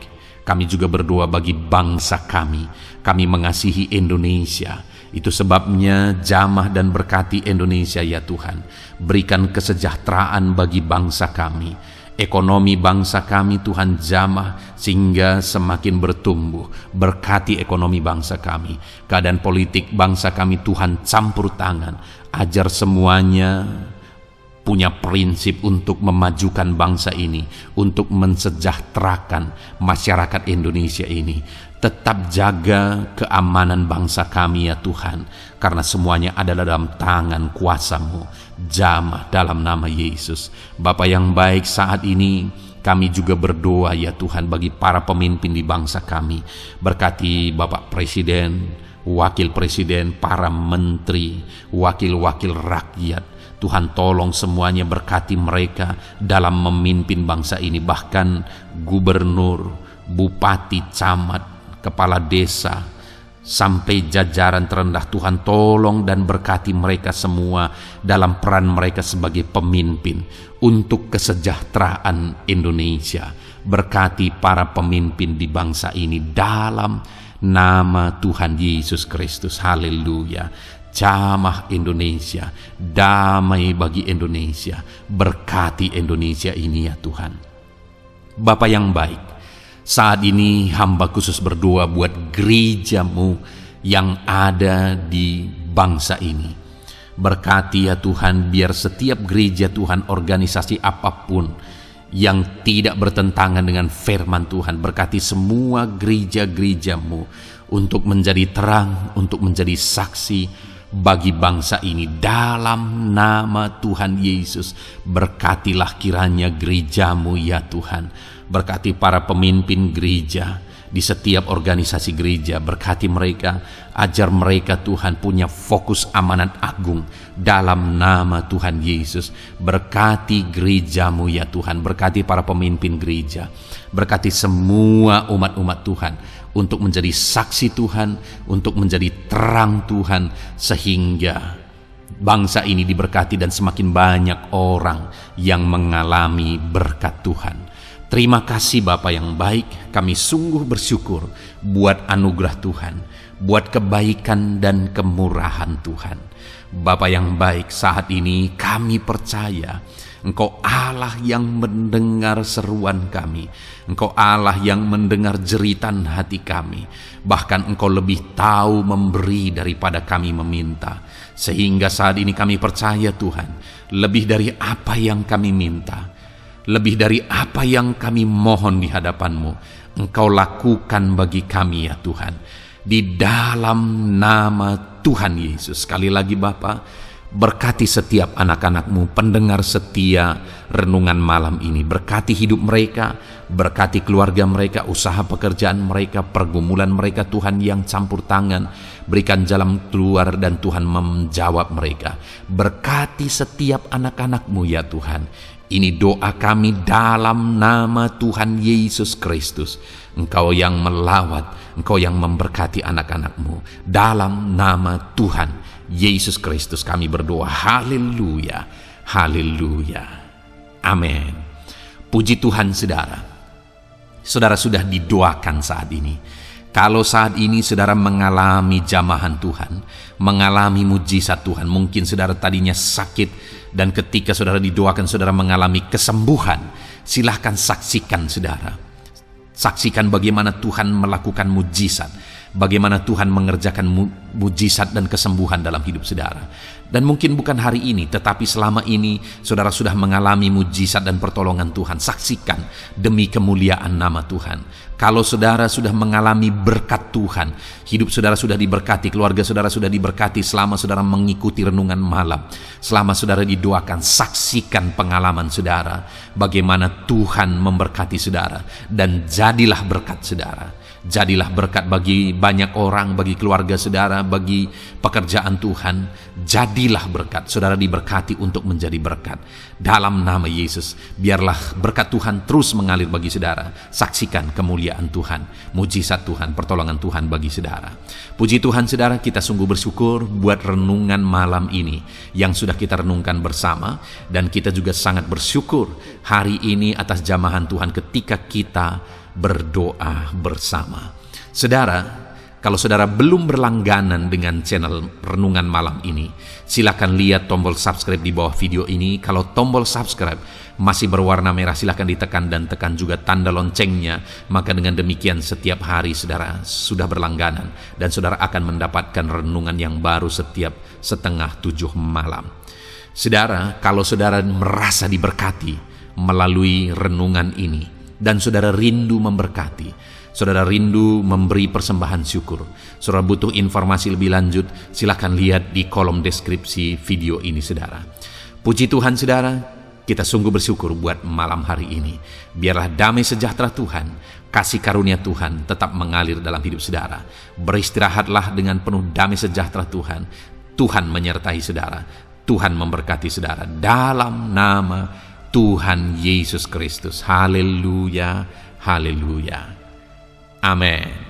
kami juga berdoa bagi bangsa kami. Kami mengasihi Indonesia. Itu sebabnya jamah dan berkati Indonesia ya Tuhan. Berikan kesejahteraan bagi bangsa kami. Ekonomi bangsa kami Tuhan jamah sehingga semakin bertumbuh. Berkati ekonomi bangsa kami. Keadaan politik bangsa kami Tuhan campur tangan. Ajar semuanya punya prinsip untuk memajukan bangsa ini, untuk mensejahterakan masyarakat Indonesia ini. Tetap jaga keamanan bangsa kami ya Tuhan, karena semuanya adalah dalam tangan kuasa-Mu. Jamah dalam nama Yesus. Bapa yang baik, saat ini kami juga berdoa ya Tuhan bagi para pemimpin di bangsa kami. Berkati Bapak Presiden, Wakil Presiden, para menteri, wakil-wakil rakyat. Tuhan, tolong semuanya, berkati mereka dalam memimpin bangsa ini. Bahkan gubernur, bupati, camat, kepala desa, sampai jajaran terendah. Tuhan, tolong dan berkati mereka semua dalam peran mereka sebagai pemimpin untuk kesejahteraan Indonesia. Berkati para pemimpin di bangsa ini dalam nama Tuhan Yesus Kristus. Haleluya. Jamah Indonesia, damai bagi Indonesia. Berkati Indonesia ini ya Tuhan. Bapa yang baik, saat ini hamba khusus berdoa buat gereja-Mu yang ada di bangsa ini. Berkati ya Tuhan, biar setiap gereja Tuhan, organisasi apapun yang tidak bertentangan dengan firman Tuhan, berkati semua gereja-gereja-Mu untuk menjadi terang, untuk menjadi saksi bagi bangsa ini dalam nama Tuhan Yesus. Berkatilah kiranya gereja-Mu ya Tuhan. Berkati para pemimpin gereja di setiap organisasi gereja. Berkati mereka, ajar mereka Tuhan punya fokus amanat agung dalam nama Tuhan Yesus. Berkati gereja-Mu ya Tuhan. Berkati para pemimpin gereja. Berkati semua umat-umat Tuhan untuk menjadi saksi Tuhan, untuk menjadi terang Tuhan, sehingga bangsa ini diberkati dan semakin banyak orang yang mengalami berkat Tuhan. Terima kasih Bapa yang baik, kami sungguh bersyukur buat anugerah Tuhan, buat kebaikan dan kemurahan Tuhan. Bapa yang baik, saat ini kami percaya Engkau Allah yang mendengar seruan kami. Engkau Allah yang mendengar jeritan hati kami. Bahkan Engkau lebih tahu memberi daripada kami meminta. Sehingga saat ini kami percaya Tuhan, lebih dari apa yang kami minta, lebih dari apa yang kami mohon di hadapan-Mu, Engkau lakukan bagi kami ya Tuhan. Di dalam nama Tuhan Yesus. Sekali lagi Bapa, berkati setiap anak-anak-Mu, pendengar setia renungan malam ini. Berkati hidup mereka, berkati keluarga mereka, usaha pekerjaan mereka, pergumulan mereka Tuhan yang campur tangan. Berikan jalan keluar dan Tuhan menjawab mereka. Berkati setiap anak-anak-Mu ya Tuhan. Ini doa kami dalam nama Tuhan Yesus Kristus. Engkau yang melawat, Engkau yang memberkati anak-anak-Mu. Dalam nama Tuhan Yesus Kristus kami berdoa. Haleluya, haleluya, amin. Puji Tuhan saudara. Saudara sudah didoakan saat ini. Kalau saat ini saudara mengalami jamahan Tuhan, mengalami mujizat Tuhan, mungkin saudara tadinya sakit, dan ketika saudara didoakan saudara mengalami kesembuhan, silahkan saksikan saudara. Saksikan bagaimana Tuhan melakukan mujizat, bagaimana Tuhan mengerjakan mujizat dan kesembuhan dalam hidup saudara. Dan mungkin bukan hari ini, tetapi selama ini saudara sudah mengalami mujizat dan pertolongan Tuhan. Saksikan demi kemuliaan nama Tuhan. Kalau saudara sudah mengalami berkat Tuhan, hidup saudara sudah diberkati, keluarga saudara sudah diberkati selama saudara mengikuti renungan malam, selama saudara didoakan, saksikan pengalaman saudara, bagaimana Tuhan memberkati saudara, dan jadilah berkat saudara. Jadilah berkat bagi banyak orang, bagi keluarga saudara, bagi pekerjaan Tuhan. Jadilah berkat, saudara diberkati untuk menjadi berkat. Dalam nama Yesus, biarlah berkat Tuhan terus mengalir bagi saudara. Saksikan kemuliaan Tuhan, mujizat Tuhan, pertolongan Tuhan bagi saudara. Puji Tuhan saudara, kita sungguh bersyukur buat renungan malam ini yang sudah kita renungkan bersama. Dan kita juga sangat bersyukur hari ini atas jamahan Tuhan ketika kita berdoa bersama. Saudara, kalau saudara belum berlangganan dengan channel Renungan Malam ini, silakan lihat tombol subscribe di bawah video ini. Kalau tombol subscribe masih berwarna merah, silakan ditekan dan tekan juga tanda loncengnya. Maka dengan demikian setiap hari saudara sudah berlangganan dan saudara akan mendapatkan renungan yang baru setiap 6:30 malam. Saudara, kalau saudara merasa diberkati melalui renungan ini, dan saudara rindu memberkati, saudara rindu memberi persembahan syukur, saudara butuh informasi lebih lanjut, silakan lihat di kolom deskripsi video ini saudara. Puji Tuhan saudara, kita sungguh bersyukur buat malam hari ini. Biarlah damai sejahtera Tuhan, kasih karunia Tuhan tetap mengalir dalam hidup saudara. Beristirahatlah dengan penuh damai sejahtera Tuhan. Tuhan menyertai saudara, Tuhan memberkati saudara dalam nama Tuhan Yesus Kristus. Haleluya, haleluya. Amin.